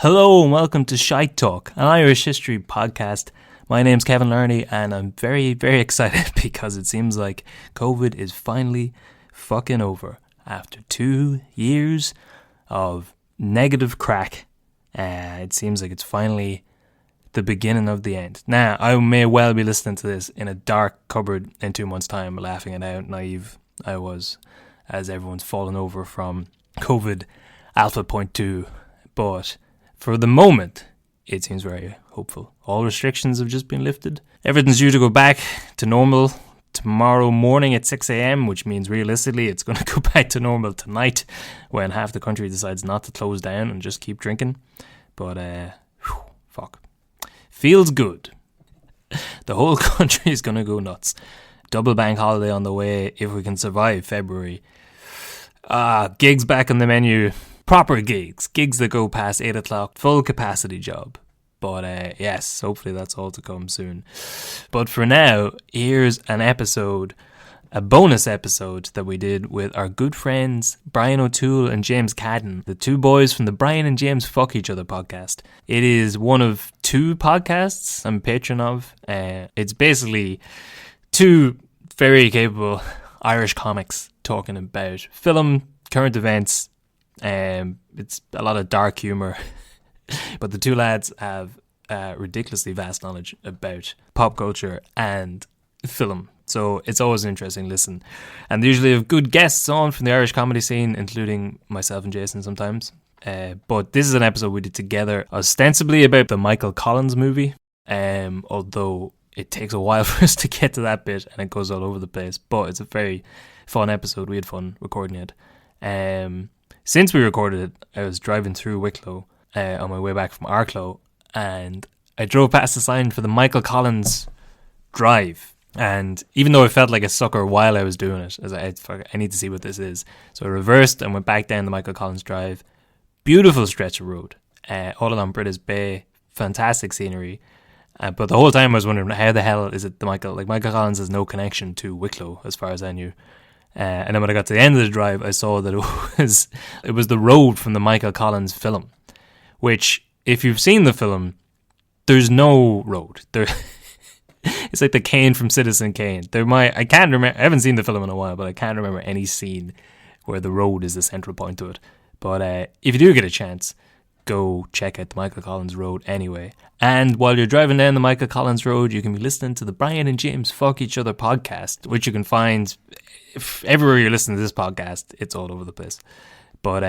Hello and welcome to Shite Talk, an Irish history podcast. My name's Kevin Larney and I'm very, very excited because it seems like COVID is finally fucking over. After 2 years of negative crack, it seems like it's finally the beginning of the end. Now, I may well be listening to this in a dark cupboard in 2 months' time, laughing at how naive I was as everyone's fallen over from COVID Alpha Point 2. But for the moment, it seems very hopeful. All restrictions have just been lifted. Everything's due to go back to normal tomorrow morning at 6 a.m, which means realistically it's going to go back to normal tonight when half the country decides not to close down and just keep drinking. But, fuck. Feels good. The whole country is going to go nuts. Double bank holiday on the way if we can survive February. Gigs back on the menu. Proper gigs that go past 8 o'clock, full capacity job. But yes, hopefully that's all to come soon. But for now, here's an episode, a bonus episode that we did with our good friends Brian O'Toole and James Cadden, the two boys from the Brian and James Fuck Each Other podcast. It is one of two podcasts I'm a patron of. It's basically two very capable Irish comics talking about film, current events. It's a lot of dark humour. But the two lads have ridiculously vast knowledge about pop culture and film. So it's always an interesting listen. And they usually have good guests on from the Irish comedy scene, including myself and Jason sometimes. But this is an episode we did together, ostensibly about the Michael Collins movie. Although it takes a while for us to get to that bit and it goes all over the place. But it's a very fun episode. We had fun recording it. Since we recorded it, I was driving through Wicklow on my way back from Arklow, and I drove past the sign for the Michael Collins Drive. And even though I felt like a sucker while I was doing it, I need to see what this is. So I reversed and went back down the Michael Collins Drive. Beautiful stretch of road, all along British Bay, fantastic scenery. But the whole time I was wondering, how the hell is it the Michael Collins has no connection to Wicklow as far as I knew. And then when I got to the end of the drive, I saw that it was the road from the Michael Collins film. Which, if you've seen the film, there's no road. It's like the Kane from Citizen Kane. I can't remember. I haven't seen the film in a while, but I can't remember any scene where the road is the central point to it. But if you do get a chance, go check out the Michael Collins Road anyway. And while you're driving down the Michael Collins Road, you can be listening to the Brian and James Fuck Each Other podcast, which you can find everywhere you're listening to this podcast. It's all over the place. But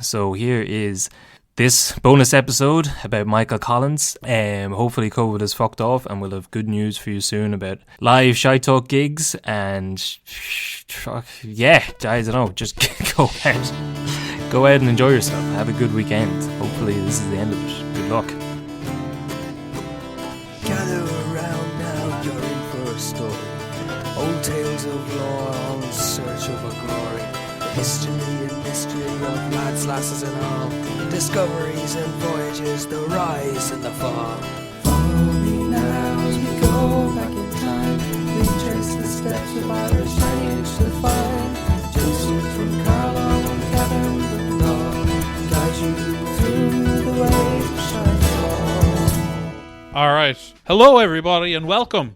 so here is this bonus episode about Michael Collins. Hopefully COVID is fucked off and we'll have good news for you soon about live Shite Talk gigs. And I don't know, just go ahead and enjoy yourself. Have a good weekend. Hopefully this is the end of it. Good luck. Gather around now, you're in for a story. Old tales of lore, all in search of a glory. The history and mystery of lads, lasses and all. Discoveries and voyages, the rise and the fall. Follow me now as we go back in time. We trace the steps of Irish lineage to find. Joseph from Carlo and Kevin the dog. Guide you through the ways of Shite Talk. Alright. Hello everybody and welcome.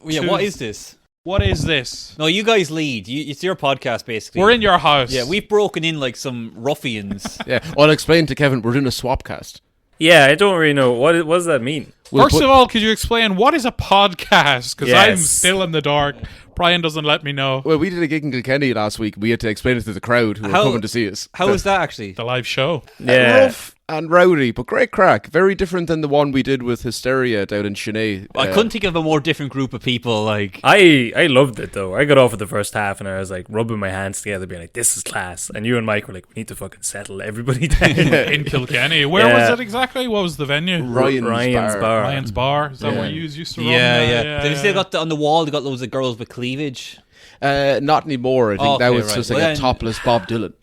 Yeah, what is this? What is this? No, you guys lead. It's your podcast, basically. We're in your house. Yeah, we've broken in like some ruffians. Yeah, I'll explain to Kevin, we're doing a swapcast. Yeah, I don't really know. What does that mean? First of all, could you explain what is a podcast? Because Yes. I'm still in the dark. Brian doesn't let me know. Well, we did a gig in Kilkenny last week. We had to explain it to the crowd who were coming to see us. How was that, actually? The live show. Yeah. Rough and rowdy, but great crack. Very different than the one we did with Hysteria down in Chennai. I couldn't think of a more different group of people. Like, I loved it though. I got off at the first half and I was like rubbing my hands together being like, this is class. And you and Mike were like, we need to fucking settle everybody down. In Kilkenny. Where Yeah. was it exactly? What was the venue? Ryan's Bar. Ryan's Bar. Is that Yeah. where you used to run? yeah. They still got on the wall. They got loads of girls with cleavage. Not anymore. I think that Okay, was right. just Well, like then- a topless Bob Dylan.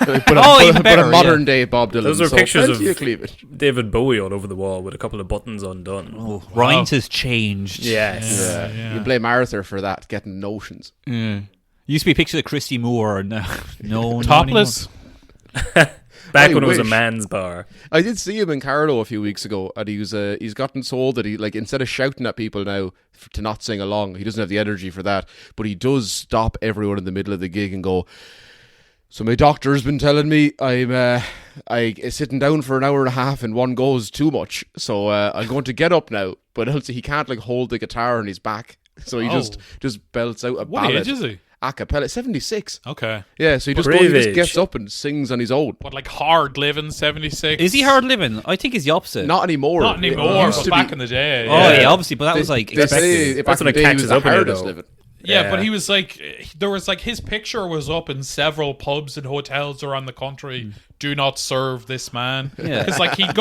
Even better, a modern day Bob Dylan. Those are So pictures plenty of cleavage. David Bowie all over the wall with a couple of buttons undone. Oh, Ryan's has changed. Yes. Yeah. You blame Arthur for that, getting notions. Used to be a picture of Christy Moore. No, Topless. Back I when it was a wish. man's bar. I did see him in Carlo a few weeks ago, and he's gotten told that he, like, instead of shouting at people now to not sing along, he doesn't have the energy for that, but he does stop everyone in the middle of the gig and go, so my doctor's been telling me I sitting down for an hour and a half in one go is too much, so I'm going to get up now. But also he can't, like, hold the guitar on his back, so he just belts out a What ballad. age is he? A cappella, 76. Okay. Yeah, so he just Brave gets age. up and sings on his own. But like hard living 76. Is he hard living? I think he's the opposite. Not anymore. Not It anymore, used but to back be- in the day. Oh yeah, obviously, but that was like They say expected. back That's in when the it day he was catches the up with you, hardest though. living. Yeah, but he was like, there was like his picture was up in several pubs and hotels around the country. Do not serve this man. Yeah. Because like he'd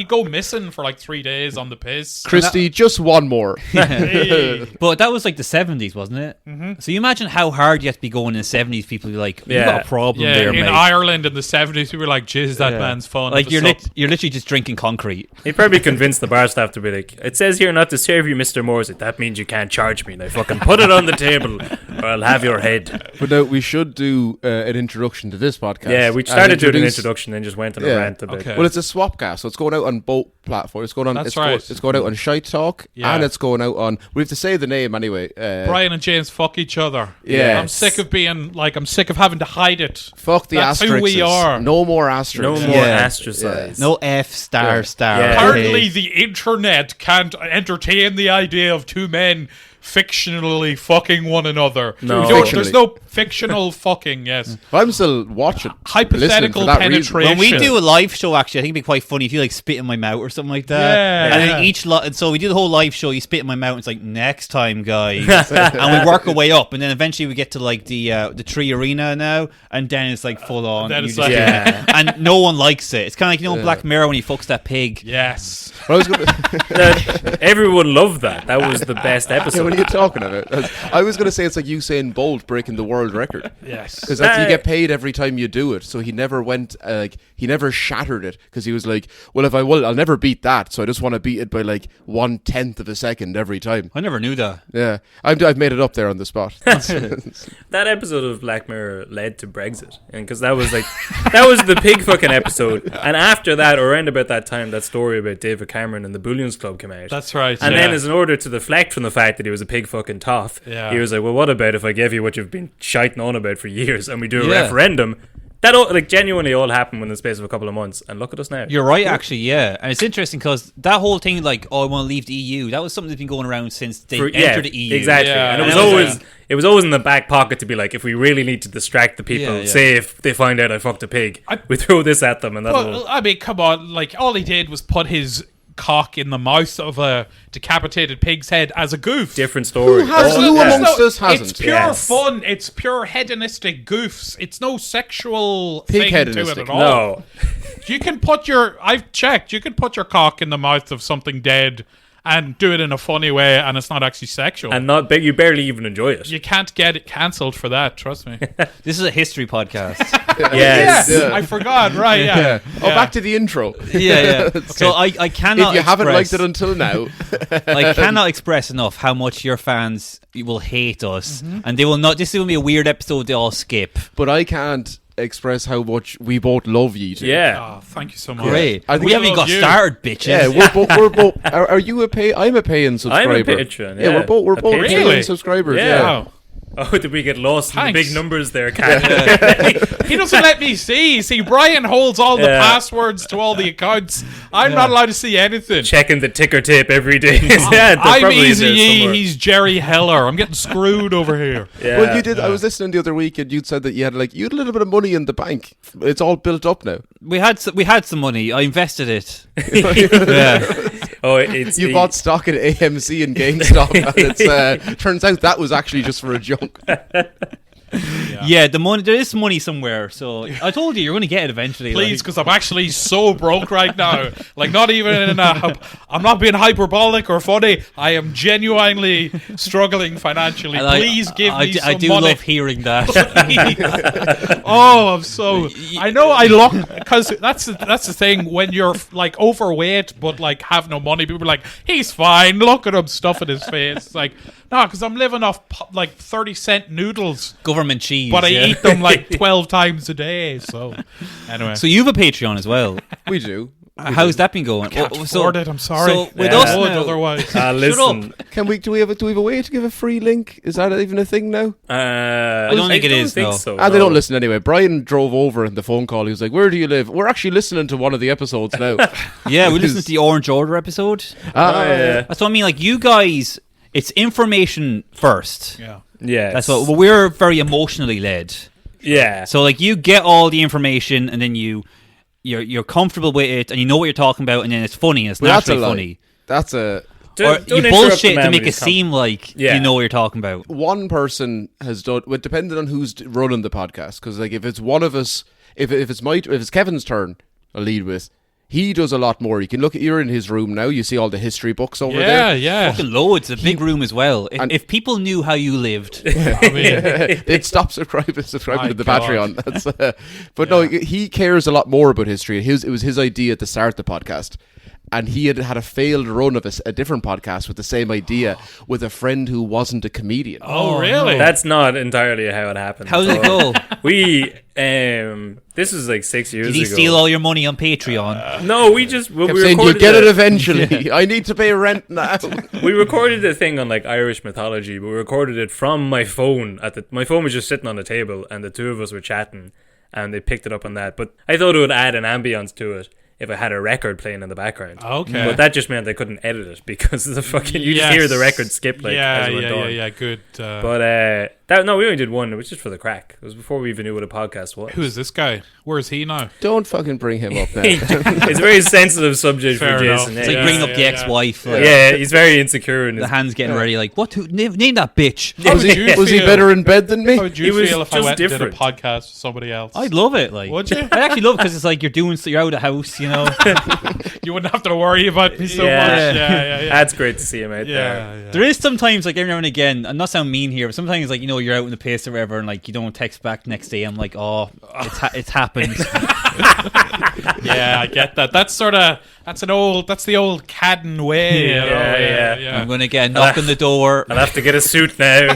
go missing for like 3 days on the piss. Christy, just one more. Hey. But that was like the 70s, wasn't it? Mm-hmm. So you imagine how hard you have to be going in the 70s. People be like, "You Yeah. got a problem Yeah, there, in mate." Ireland in the 70s, we were like, "Jizz, that man's fun." Like If you're it's up- you're literally just drinking concrete. He probably convinced the bar staff to be like, it says here not to serve you, Mr. Morrissey. That means you can't charge me. They fucking put it on the table or I'll have your head. But now we should do an introduction to this podcast. Yeah, we And started doing an introduce- introduction and just went on Yeah. a rant a bit. Okay. Well, it's a swapcast, so it's going out on both platforms. It's going on. That's it's right. it's going out on Shite Talk, Yeah. and it's going out on. We have to say the name anyway. Brian and James fuck each other. Yeah. I'm sick of being like, I'm sick of having to hide it. Fuck the That's asterisks. who we are. No more asterisks. No more Yeah. ostracized. No F star Yeah. star. Yeah. Apparently, okay. the internet can't entertain the idea of two men fictionally fucking one another. No. There's no fictional fucking. Yes, I'm still watching. hypothetical listening for that reason. penetration. When we do a live show, actually, I think it'd be quite funny if you like spit in my mouth or something like that. Yeah. And Yeah. then and so we do the whole live show. You spit in my mouth. And it's like next time, guys, and we work our way up, and then eventually we get to like the Tree Arena now, and then it's like full on. Then You it's just- like- Yeah. and no one likes it. It's kind of like Black Mirror when he fucks that pig. Yes. I was gonna, Everyone loved that. That was the best yeah, what episode. are you talking about? I was going to say it's like Usain Bolt breaking the world record. Yes. Because you get paid every time you do it. So he never went, he never shattered it. Because he was like, well, if I will, I'll never beat that. So I just want to beat it by like 1/10 of a second every time. I never knew that. Yeah. I've made it up there on the spot. That episode of Black Mirror led to Brexit, and because that was like that was the pig fucking episode. And after that, or around about that time, that story about David Cameron and the Bullions Club came out. That's right. And yeah. then, as an order to deflect from the fact that he was a pig fucking toff, Yeah. he was like, "Well, what about if I give you what you've been shiting on about for years, and we do a Yeah. referendum?" That all, like, genuinely all happened within the space of a couple of months, and look at us now. You're right, actually, yeah. And it's interesting because that whole thing, like, oh, I want to leave the EU, that was something that's been going around since they entered the EU. exactly. Yeah. And it And was it was, always it was always in the back pocket to be like, if we really need to distract the people, Yeah, yeah. say if they find out I fucked a pig, we throw this at them, and that'll. Well, I mean, come on. Like, all he did was put his cock in the mouth of a decapitated pig's head as a goof. Different story. Who yeah. amongst us hasn't? It's pure Yes. fun. It's pure hedonistic goofs. It's no sexual Pig thing to it hedonistic. at all. No. You can put your... I've checked. You can put your cock in the mouth of something dead and do it in a funny way, and it's not actually sexual. And not you barely even enjoy it. you can't get it cancelled for that, trust me. This is a history podcast. Yes. Yeah. I forgot, right, yeah. Yeah. Oh, back to the intro. yeah. So I cannot If you haven't liked express- it until now, I cannot express enough how much your fans will hate us, Mm-hmm. and they will not. This will be a weird episode. They all skip. but I can't express how much we both love you two. Yeah. Oh, thank you so much. Great. I think We haven't I even love got you. started, bitches. Yeah, we're both. Are you a pay? I'm a paying subscriber. patron, Yeah, yeah. we're both. We're A both patron. paying Really? subscribers. Yeah. Yeah. Wow. Oh, did we get lost in the Thanks. big numbers there, Kat? He doesn't let me see. See, Brian holds all the Yeah. passwords to all the accounts. I'm not allowed to see anything. Checking the ticker tape every day. Yeah, there I'm probably is Easy there E. somewhere. He's Jerry Heller. I'm getting screwed over here. Yeah. Well, you did. I was listening the other week, and you'd said that you had a little bit of money in the bank. It's all built up now. we had some money. I invested it. yeah. Oh, it's You bought stock in AMC and GameStop, and it's turns out that was actually just for a joke. Yeah, the money. There is money somewhere. So I told you, you're going to get it eventually. Please, like. because I'm actually so broke right now. Like, not even in a... I'm not being hyperbolic or funny. I am genuinely struggling financially. And Please give me some I do money. love hearing that. Oh, I'm so... I know I look... Because that's the thing. When you're, like, overweight but, like, have no money, people are like, he's fine. Look at him stuffing his face. It's like... No, because I'm living off like 30-cent noodles, Government cheese. but I yeah. eat them like 12 times a day. So anyway, So you have a Patreon as well. We do. How's that been going? can't Oh, afford it. I'm sorry. So with Yeah. us I would now, otherwise. Listen, Do we have a way to give a free link? Is that even a thing now? I don't think it is, no. So, They don't listen anyway. Brian drove over in the phone call. He was like, "Where do you live?" We're actually listening to one of the episodes now. yeah, we listened to the Orange Order episode. Yeah. That's what I mean. Like you guys, it's information first. Yeah. Yeah, That's what. Well, we're very emotionally led. Yeah. So like you get all the information and then you're comfortable with it and you know what you're talking about and then it's funny. It's But that's a naturally lie. funny. That's a Or Don't you interrupt the bullshit man to make with it his seem like Yeah. you know what you're talking about. one person has done. Well, depending on who's running the podcast, because like if it's one of us, if it's Kevin's turn, I'll lead with. He does a lot more. You can look at you're in his room now. You see all the history books over Yeah, there. yeah. Fucking loads. A big room as well. If people knew how you lived, I mean, They'd stop subscribing My to the God. Patreon. That's, but no, he cares a lot more about history. It was his idea to start the podcast. And he had a failed run of a different podcast with the same idea with a friend who wasn't a comedian. oh, really? That's not entirely how it happened. how did it go? We this was like 6 years Did he ago. steal all your money on Patreon? No, we just we Kept saying, "You'll recorded get it a- eventually. I need to pay rent now." We recorded a thing on like Irish mythology, but we recorded it from my phone. My phone was just sitting on the table, and the two of us were chatting, and they picked it up on that. But I thought it would add an ambience to it if I had a record playing in the background. Okay. But that just meant I couldn't edit it because the fucking you just hear the record skip like yeah, as it went yeah, on. yeah, yeah, good. But we only did one. It was just for the crack. It was before we even knew what a podcast was. Who is this guy? Where is he now? Don't fucking bring him up now. It's a very sensitive subject Fair for enough. Jason. It's like Yeah, bringing up yeah, the yeah. ex-wife. Like, yeah, he's very insecure in his the hands getting ready. Like, what? Name that bitch. Was he, you was he feel? better in bed than me? How would He you was feel if I just went and different. did a podcast with somebody else? I'd love it. Like, Would you? I actually love it because it's like you're out of the house, you know. You wouldn't have to worry about me so Yeah. much. Yeah, yeah, yeah. That's great to see him out there. yeah, yeah. There is sometimes like every now and again. I'm not sound mean here, but sometimes like you're out in the piss or whatever, and like you don't text back next day. I'm like, oh, it's happened. Yeah, I get that. That's the old Cadden way. you know? Yeah. I'm gonna get a knock on the door. I'll have to get a suit now.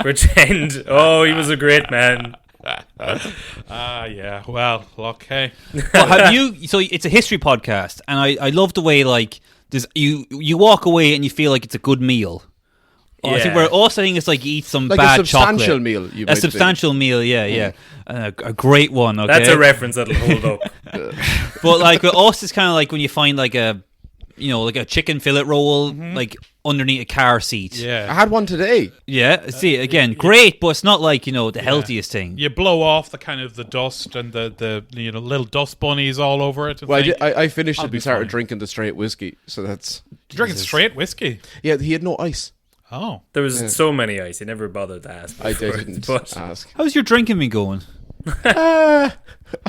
Pretend. Oh, he was a great man. Yeah. Well, okay. But have you? So it's a history podcast, and I love the way like there's you walk away and you feel like it's a good meal. Oh, I think Yeah. we're also saying it's like you eat some Like bad a substantial chocolate. meal. You A might think. substantial meal, yeah. A great one. Okay, That's a reference that'll hold up. But like with us, it's kind of like when you find like a chicken fillet roll like underneath a car seat. I Yeah. had one today. Yeah, see again, great, but it's not like the healthiest thing. You blow off the kind of the dust and the little dust bunnies all over it. and Well, think, I finished I'll it. be We started fine. drinking the straight whiskey, so that's drinking straight whiskey. yeah. He had no ice. Oh. There was so many ice. He never bothered to ask. I before, didn't But ask. How's your drinking been going?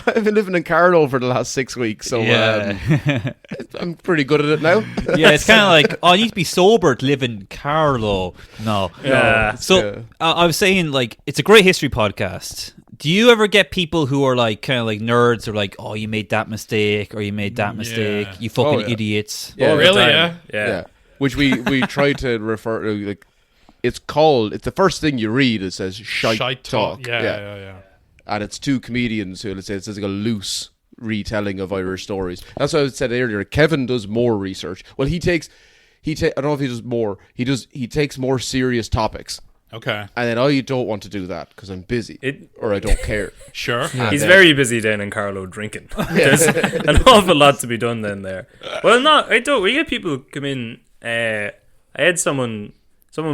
I've been living in Carlow for the last 6 weeks, so I'm pretty good at it now. Yeah, it's kind of like, I need to be sober to live in Carlow. No. Yeah. So I was saying, like, it's a great history podcast. Do you ever get people who are like kind of like nerds or like, oh, you made that mistake or you made that mistake, Yeah. you fucking Oh, yeah. idiots? Yeah. all the Really, time. yeah? Yeah. Which we try to refer to, like, it's the first thing you read. It says shite talk. Yeah. And it's two comedians who, let's say, it's like a loose retelling of Irish stories. That's what I said earlier. Kevin does more research. Well, I don't know if he does more. He takes more serious topics. Okay. And then I don't want to do that because I'm busy or I don't care. Sure. He's very busy down in Carlow drinking. There's an awful lot to be done then there. Well, I don't. We get people who come in. I had someone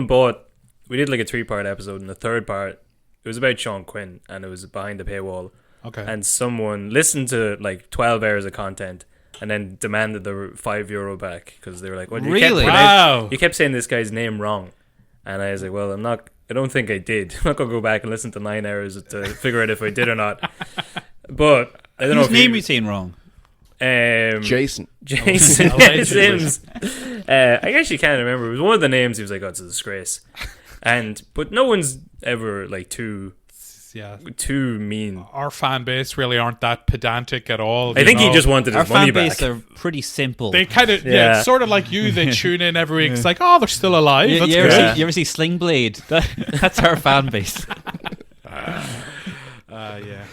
bought. We did like a 3-part episode, and the third part it was about Sean Quinn, and it was behind the paywall. Okay. And someone listened to like 12 hours of content and then demanded the €5 back because they were like, "Well, you kept Really? Wow. you kept saying this guy's name wrong." And I was like, "Well, I don't think I did. I'm not gonna go back and listen to 9 hours to figure out if I did or not." But I don't know Whose if name you, are you saying wrong? Jason. Jason Allegedly. Sims. I actually can't remember. It was one of the names. He was like, "Oh, it's a disgrace," but no one's ever like too yeah. Too mean. Our fan base really aren't that pedantic at all. I you think he know? just wanted Our his money fan base back. are pretty simple. They kind of, Yeah. sort of like you. They tune in every week. It's like, oh, they're still alive. you, That's you ever good. see, you ever see Sling Blade? That's our fan base. Yeah.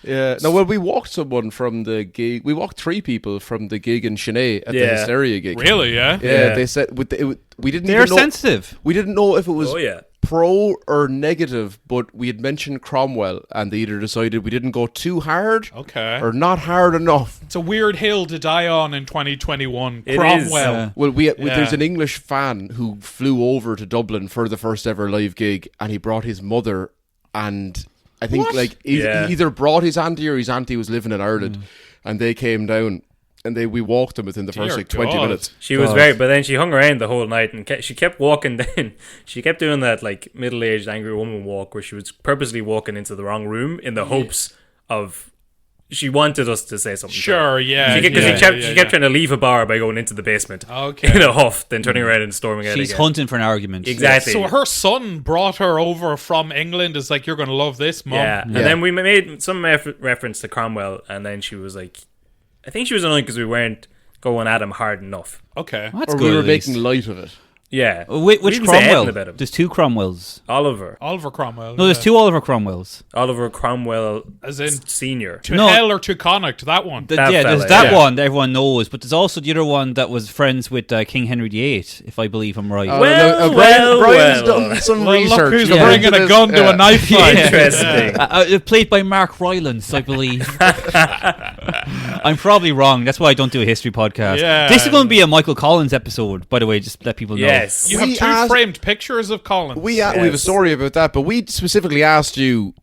Yeah. No, well, we walked someone from the gig. We walked 3 people from the gig in Chennai at the Yeah. Hysteria gig. Really? Yeah. Yeah, Yeah. they said we didn't They're even know. sensitive. We didn't know if it was Oh yeah. pro or negative, but we had mentioned Cromwell, and they either decided we didn't go too hard Okay. or not hard enough. It's a weird hill to die on in 2021. It is, Cromwell. Well, Yeah. there's an English fan who flew over to Dublin for the first ever live gig, and he brought his mother, and I think What? like he Yeah. either brought his auntie or his auntie was living in Ireland, and they came down, and we walked them within the first Dear like 20 God. minutes. She was God. very, but then she hung around the whole night and she kept walking down. She kept doing that like middle-aged angry woman walk where she was purposely walking into the wrong room in the hopes of she wanted us to say something. to her. Sure. Yeah. Because yeah, she kept trying to leave a bar by going into the basement Okay. in a huff, then turning around and storming out She's again. hunting for an argument. Exactly. So her son brought her over from England. Is like, you're going to love this, mom. Yeah. And then we made some reference to Cromwell, and then she was like, I think she was annoyed because we weren't going at him hard enough. Okay. That's Or good. we were at least. making light of it. Yeah. Which We didn't say anything Cromwell? about him. There's 2 Cromwells. Oliver. Oliver Cromwell. No, there's yeah. 2 Oliver Cromwells. Oliver Cromwell As in Senior. to No. hell or to Connacht, that one. That Yeah, there's fella, that yeah. one that everyone knows, but there's also the other one that was friends with King Henry VIII, if I believe I'm right. Brian's well. done some Look research. who's Yeah. bringing a gun to a knife fight. Interesting. Played by Mark Rylance, I believe. I'm probably wrong. That's why I don't do a history podcast. Yeah. This is going to be a Michael Collins episode, by the way, just let people know. Yes. You have We 2 asked- framed pictures of Collins. We have a Yes. story about that, but we specifically asked you,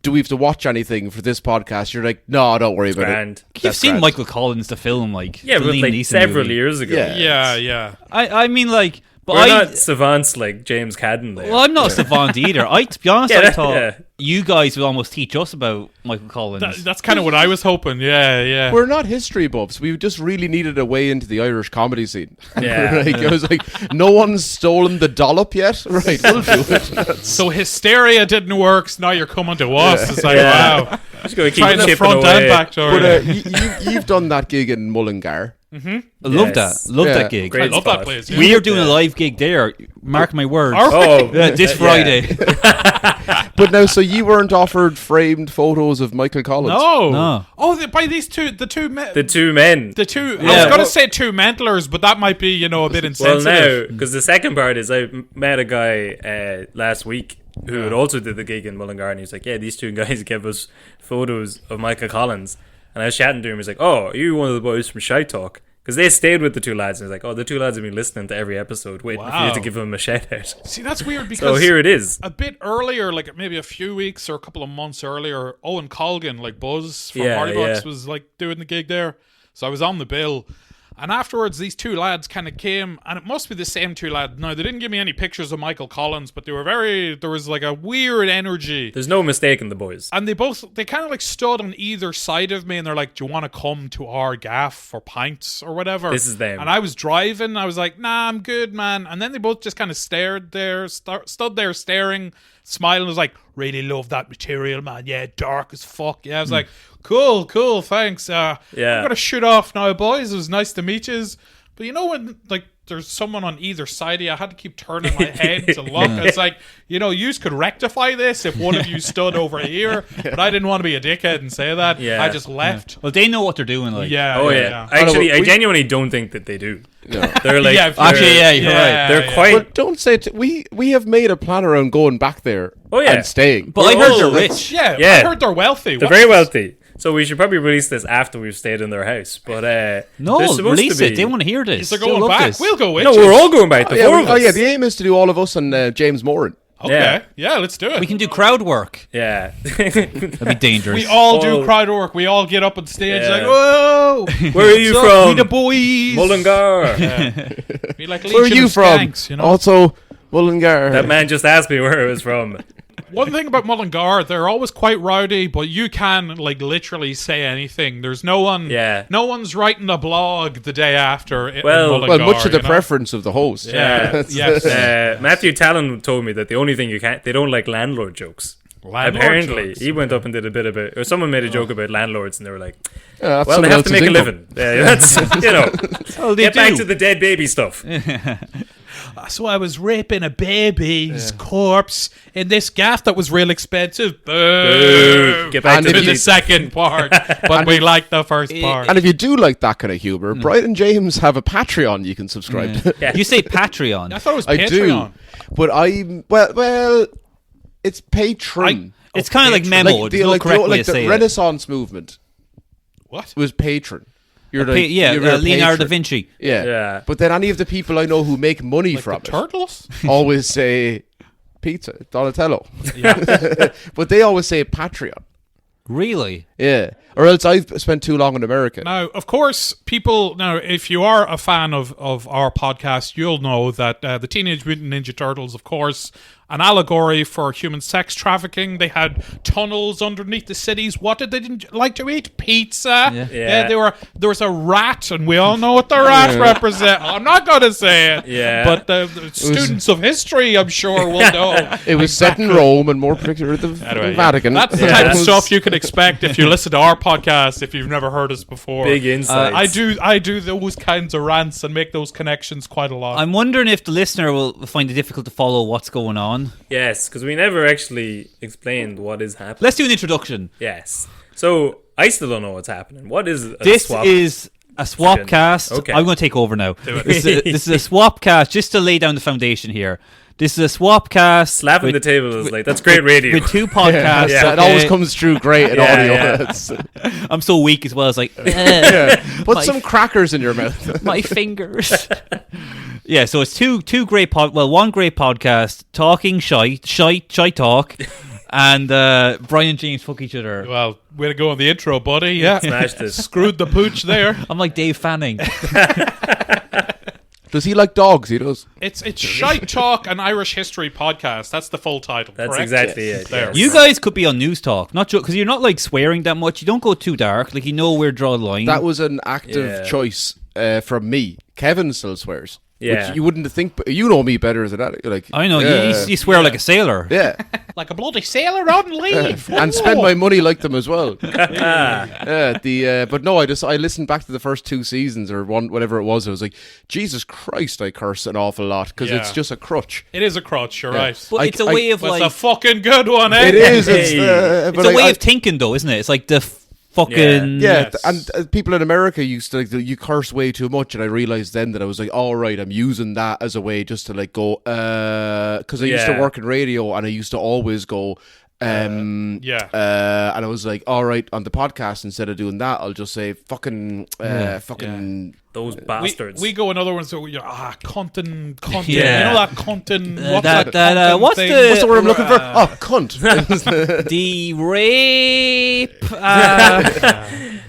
do we have to watch anything for this podcast? You're like, no, don't worry about Grand. it. You've seen grand. Michael Collins, the film, like Yeah, the but Liam like Neeson several movie. years ago. Yeah. Yeah. I mean, like, but We're not savants like James Cadden there. well, I'm not a savant either. To be honest, Yeah, I thought yeah. you guys would almost teach us about Michael Collins. That's kind of what I was hoping. Yeah. We're not history buffs. We just really needed a way into the Irish comedy scene. Yeah. Like, I was like, no one's stolen the dollop yet? Right, we'll do it. So Hysteria didn't work, so now you're coming to us. It's like, Yeah. wow. Just gonna keep Trying the chipping front away. and back door. But you've done that gig in Mullingar. I love Yes. that. Love Yeah. that gig. Great I love spot. that place. Yeah. We are doing a live gig there. Mark my words. Are we? Oh, This Friday. But now, so you weren't offered framed photos of Michael Collins? No. No. Oh, by these two, the two the 2 men. I was Yeah. going to say 2 mentalers, but that might be, a bit Well, insensitive. now, because the second part is I met a guy last week who had also did the gig in Mullingar, and he was like, yeah, these 2 guys gave us photos of Michael Collins. And I was chatting to him, he's like, oh, are you one of the boys from Shy Talk? Because they stayed with the 2 lads, and he's like, oh, the 2 lads have been listening to every episode, waiting for Wow. you to give them a shout out. See, that's weird So because here it is. a bit earlier, like maybe a few weeks or a couple of months earlier, Owen Colgan, like Buzz from Yeah, Hardy Box, yeah. was like doing the gig there. So I was on the bill. And afterwards, these 2 lads kind of came, and it must be the same 2 lads. Now, they didn't give me any pictures of Michael Collins, but there was like a weird energy. There's no mistaking the boys. And they kind of like stood on either side of me, and they're like, do you want to come to our gaff for pints or whatever? This is them. And I was driving, I was like, nah, I'm good, man. And then they both just kind of stood there staring, smiling. I was like, really love that material, man. Yeah, dark as fuck. Yeah, I was like, cool, thanks. I'm gonna shoot off now, boys. It was nice to meet yous. But when like there's someone on either side of you, I had to keep turning my head to look. It's like, you could rectify this if one of you stood over here, but I didn't want to be a dickhead and say that. Yeah. I just left. Well, they know what they're doing. Like, Yeah. Oh, yeah. Actually, I genuinely don't think that they do. No. They're like, Yeah, Actually, yeah, you're right. They're quite. But don't say it. We have made a plan around going back there Oh, yeah. and staying. But I heard Oh, they're rich. Yeah, Yeah. I heard they're wealthy. They're very wealthy. So we should probably release this after we've stayed in their house. But No, they're supposed release to it. be. They want to hear this. If they're They'll going love back, this. we'll go with No, you. we're all going back. The four of us. yeah, the aim is to do all of us and James Moran. Okay. Yeah, let's do it. We can do crowd work. Yeah. That'd be dangerous. We all do Oh. crowd work. We all get up on stage Yeah. like, whoa! Where are you What's up, we from? the boys. Mullingar. Be like Where are Legion you of from? Skanks, Also, Mullingar. That man just asked me where it was from. One thing about Mullingar, they're always quite rowdy, but you can like literally say anything. There's no one. Yeah. No one's writing a blog the day after. In Well- Mullingar, Well, much to the you know? preference of the host. Yeah. Yes. Matthew Talon told me that the only thing they don't like landlord jokes. Landlord Apparently, jokes. he went up and did a bit of it. Or someone made a joke about landlords, and they were like, Yeah, that's "Well, they someone have to else's make a income. living. That's Oh, they Get back do. to the dead baby stuff. So I was raping a baby's corpse in this gaff that was real expensive. Boo! Get back And to if To you- the second part, but we like the first part. And if you do like that kind of humor, Brian and James have a Patreon you can subscribe to. Yeah. You say Patreon. I thought it was I Patreon. do, but well, it's patron. It's kind of like Patreon. memo. There's no correct way to the say it. Renaissance movement What? was patron. You're Pa- yeah, you're a Leonardo da patron. Vinci. Yeah. Yeah. But then any of the people I know who make money Like from the it turtles? always say pizza, Donatello. Yeah. But they always say Patreon. Really? Yeah. Or else I've spent too long in America. Now, of course, people. Now, if you are a fan of our podcast, you'll know that the Teenage Mutant Ninja Turtles, of course, an allegory for human sex trafficking. They had tunnels underneath the cities. What did they like to eat? Pizza. Yeah. There was a rat, and we all know what the rat represents. I'm not going to say it. Yeah. But the students of history, I'm sure, will know. It was set in Rome and more particularly the Vatican. That's the type of stuff you can expect if you listen to our podcast. If you've never heard us before, Big insights. I do those kinds of rants and make those connections quite a lot. I'm wondering if the listener will find it difficult to follow what's going on. Yes, because we never actually explained what is happening. Let's do an introduction. Yes. So, I still don't know what's happening. What is a This swap? is a swap cast. Okay. I'm going to take over now. This is a swap cast just to lay down the foundation here. This is a swap cast. Slapping with- the table is like, that's great radio. With two podcasts. Yeah. It always comes through great in Yeah, audio. yeah. It's- I'm so weak as well. It's like, Put My- some crackers in your mouth. my fingers. Yeah, so it's two great one great podcast talking shite talk, and Brian and James fuck each other. well, way to go on the intro, buddy. Yeah, Smashed it. screwed the pooch there. I'm like Dave Fanning. Does he like dogs? He does. It's Shite Talk, an Irish history podcast. That's the full title. That's correct? exactly it. There. yes. You guys could be on News Talk, not because you're not like swearing that much. You don't go too dark. Like you know where to draw the line. That was an active Yeah. choice from me. Kevin still swears. Yeah. Which you wouldn't think, but you know me better than that. Like, I know yeah. you swear like a sailor. Yeah. Like a bloody sailor on leave. And spend my money like them as well. But no, I listened back to the first 2 seasons or one, whatever it was. I was like, Jesus Christ, I curse an awful lot because Yeah. it's just a crutch. It is a crutch, you're right. But it's a way of But like it's a fucking good one, eh? It is. It's, Hey. but it's a way I- of thinking, though, isn't it? It's like the fucking Yeah, Yes. and people in America used to like you curse way too much, and I realized then that I was like, all right, I'm using that as a way just to like go, because I used to Yeah. work in radio, and I used to always go, and I was like, all right, on the podcast instead of doing that, I'll just say fucking, Those bastards. We go in other ones, so content. Yeah. You know that content. What's that- that? that, content what's thing? the- What's the word I'm looking for? Oh, cunt. the rape.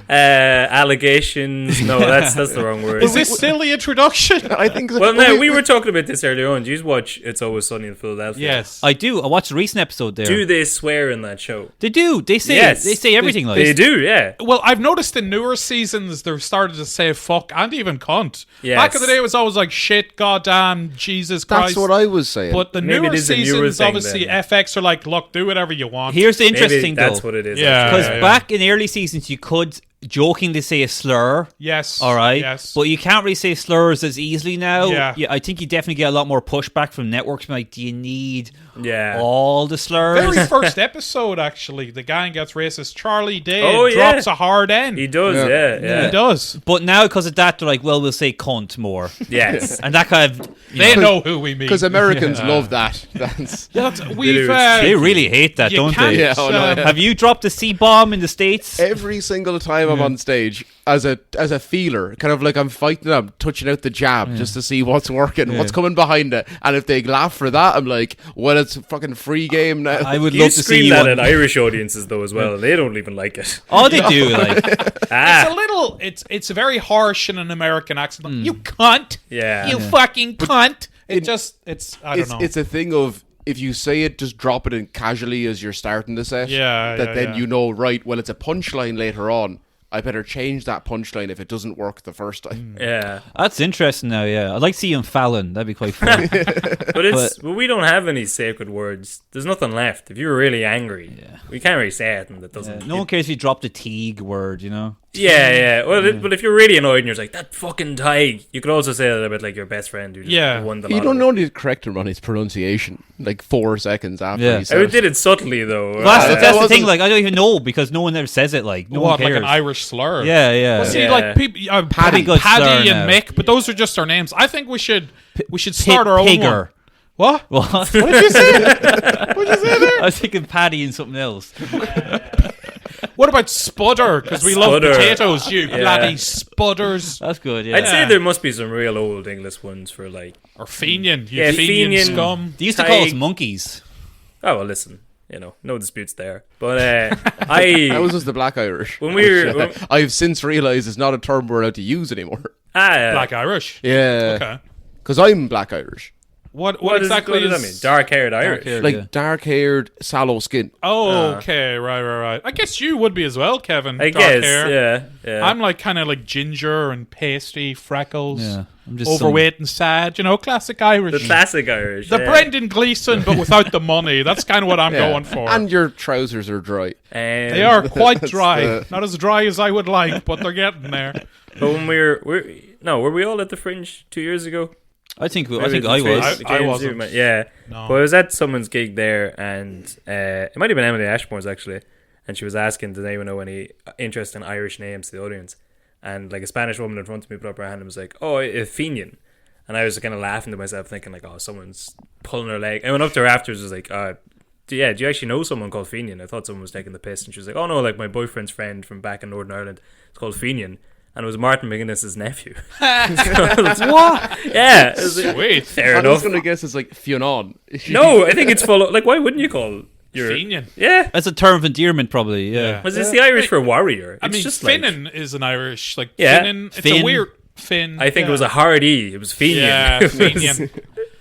Allegations. No, that's the wrong word. Is this still the introduction? I think. So. Well, no, we were talking about this earlier on. Do you watch It's Always Sunny in Philadelphia? Yes. I do. I watched a recent episode there. Do they swear in that show? They do. They say Yes. they say everything like They do, yeah. Well, I've noticed in newer seasons they've started to say fuck and even cunt. Yes. Back in the day, it was always like shit, goddamn, Jesus Christ. That's what I was saying. But the Maybe newer it is a newer seasons, thing obviously, then. FX are like, look, do whatever you want. Here's the Maybe interesting that's though, what it is. Yeah. actually. because back in the early seasons you could jokingly say a slur. Yes. All right. Yes. But you can't really say slurs as easily now. Yeah. I think you definitely get a lot more pushback from networks. Like, do you need Yeah. all the slurs? Very first episode, actually, the guy gets racist. Charlie Day Oh, yeah. drops a hard N. He does, Yeah. yeah. He does. But now because of that, they're like, well, we'll say cunt more, Yes. and that kind of They know who we mean. because Americans love that. That's Yeah, we've. they really hate that, you don't can't, they? Yeah, oh, no, yeah. Have you dropped a C-bomb in the States? every single time I'm on stage as a feeler, kind of like I'm fighting, I'm touching out the jab just to see what's working, what's coming behind it, and if they laugh for that, I'm like, well, it's a fucking free game now. I would You love to see scream you. that on- at Irish audiences though as well. They don't even like it. Oh, they do. Like, It's a little. It's very harsh in an American accent. Like, you cunt. Yeah. You fucking cunt. It's. I don't know. It's a thing of if you say it, just drop it in casually as you're starting the set. Yeah, That yeah, then yeah. you know, right? Well, it's a punchline later on. I better change that punchline if it doesn't work the first time. Yeah. That's interesting now, yeah. I'd like to see him Fallon. That'd be quite fun. But we don't have any sacred words. There's nothing left. If you were really angry, we can't really say it, and that doesn't. No one cares if you drop the Teague word, you know? Yeah. Well, but if you're really annoyed and you're just like, that fucking Tig, you could also say that about like your best friend who just won the You lotto. don't need to correct him on his pronunciation like 4 seconds after Yeah. he said I it. did it subtly though. Well, that's the wasn't- thing, like, I don't even know because no one ever says it, like, no one What, cares. like an Irish slur? Yeah. Well, see, Yeah. like people, Paddy got Paddy slur and now. Mick, but those are just our names. I think we should start our own Pigger. one. What? What? What did you say? What did you say there? I was thinking Paddy and something else. What about Spudder? Because we love Spudder. potatoes, you bloody Spudders. That's good, yeah. I'd say there must be some real old English ones for like. Or Fenian. You Yeah, Fenian Fenian. scum. They used to call us Tig. monkeys. Oh well, listen. No disputes there. But I That was just the Black Irish. when we were I've since realised it's not a term we're allowed to use anymore. Black Irish. Yeah. Okay. Because I'm Black Irish. What what exactly does that mean? Dark-haired Irish. Dark-haired. Like Yeah. dark-haired, sallow skin. Oh, okay. Right. I guess you would be as well, Kevin. I Dark guess. hair. Yeah. I'm like kind of like ginger and pasty, freckles, Yeah. I'm just overweight and sad. Classic Irish. the classic Irish. The yeah. Brendan Gleeson, but without the money. That's kind of what I'm going for. And your trousers are dry. They are quite That's dry. the- Not as dry as I would like, but they're getting there. But when were we all at the Fringe 2 years ago? I think I Maybe was. the Fringe I came wasn't. to- Yeah. No. But I was at someone's gig there, and it might have been Emily Ashmore's actually, and she was asking, does anyone know any interesting Irish names to the audience? And like a Spanish woman in front of me put up her hand and was like, oh, Fenian. And I was kind of laughing to myself, thinking like, oh, someone's pulling her leg. I went up to her afterwards, was like, do you actually know someone called Fenian? I thought someone was taking the piss, and she was like, oh no, like my boyfriend's friend from back in Northern Ireland, it's called Fenian. And it was Martin McGuinness's nephew. What? Yeah. It was like, Sweet. fair I was enough. going to guess it's like Fionn. No, I think it's full of, like, why wouldn't you call your... Fenian. Yeah. That's a term of endearment, probably. Yeah. Was this the Irish for warrior? I It's mean, just like, Finnan is an Irish, like, Yeah. Finnan. It's Finn. a weird Finn. I think it was a hard E. It was Fenian. Yeah, It was- Fenian.